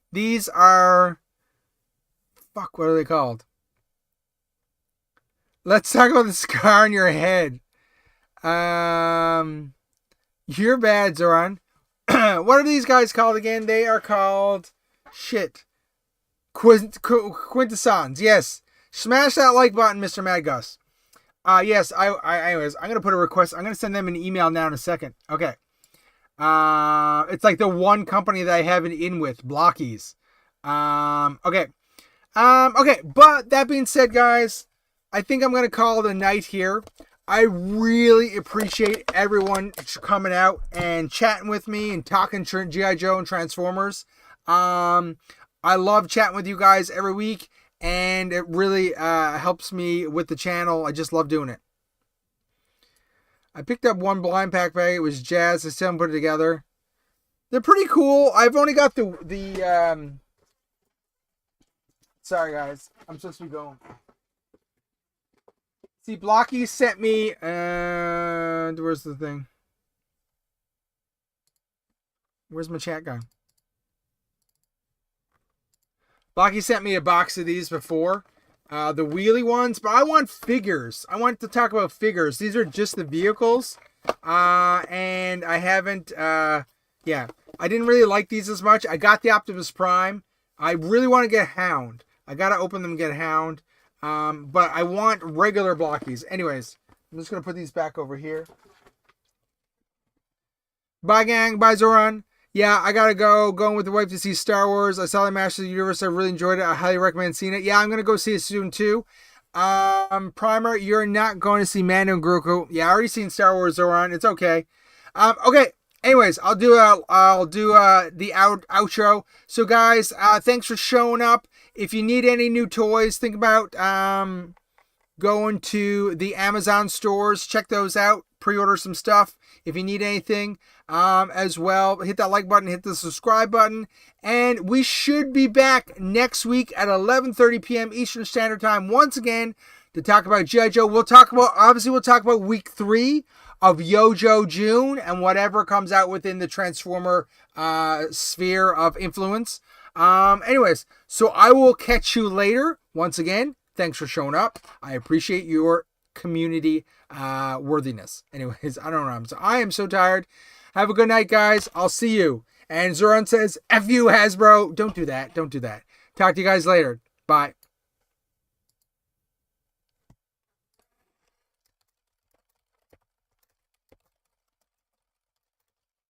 These are... Fuck, what are they called? Let's talk about the scar on your head. You're bad, Zoran. What are these guys called again? They are called... Shit. Quintessons. Yes. Smash that like button, Mr. Mad Gus. Yes, anyways, I'm going to put a request. I'm going to send them an email now in a second. Okay. It's like the one company that I have an in with, Blockies. Okay. Okay, but that being said, guys, I think I'm going to call it a night here. I really appreciate everyone coming out and chatting with me and talking G.I. Joe and Transformers. I love chatting with you guys every week. And it really helps me with the channel. I just love doing it. I picked up one blind pack bag. It was Jazz. I still haven't put it together. They're pretty cool. I've only got the Sorry, guys. I'm supposed to be going. See, Blocky sent me... where's the thing? Where's my chat guy? Blocky sent me a box of these before, the wheelie ones, but I want figures. I want to talk about figures. These are just the vehicles, and I haven't, yeah, I didn't really like these as much. I got the Optimus Prime. I really want to get a Hound. I got to open them and get a Hound, but I want regular Blockies. Anyways, I'm just going to put these back over here. Bye, gang. Bye, Zoran. Yeah, I gotta go. Going with the wife to see Star Wars. I saw the Masters of the Universe. I really enjoyed it. I highly recommend seeing it. Yeah, I'm gonna go see it soon too. Primer, you're not going to see Mando and Grogu. Yeah, I already seen Star Wars, Zoran. It's okay. Okay. Anyways, I'll do the outro. So guys, thanks for showing up. If you need any new toys, think about going to the Amazon stores. Check those out. Pre-order some stuff if you need anything. As well, hit that like button, hit the subscribe button, and we should be back next week at 11:30 p.m. Eastern Standard Time once again to talk about G.I. Joe. We'll talk about week 3 of Yojo June and whatever comes out within the Transformer sphere of influence. Anyways, so I will catch you later. Once again, thanks for showing up. I appreciate your community worthiness. Anyways, I don't know. I am so tired. Have a good night, guys. I'll see you. And Zoran says, F you, Hasbro. Don't do that. Don't do that. Talk to you guys later. Bye.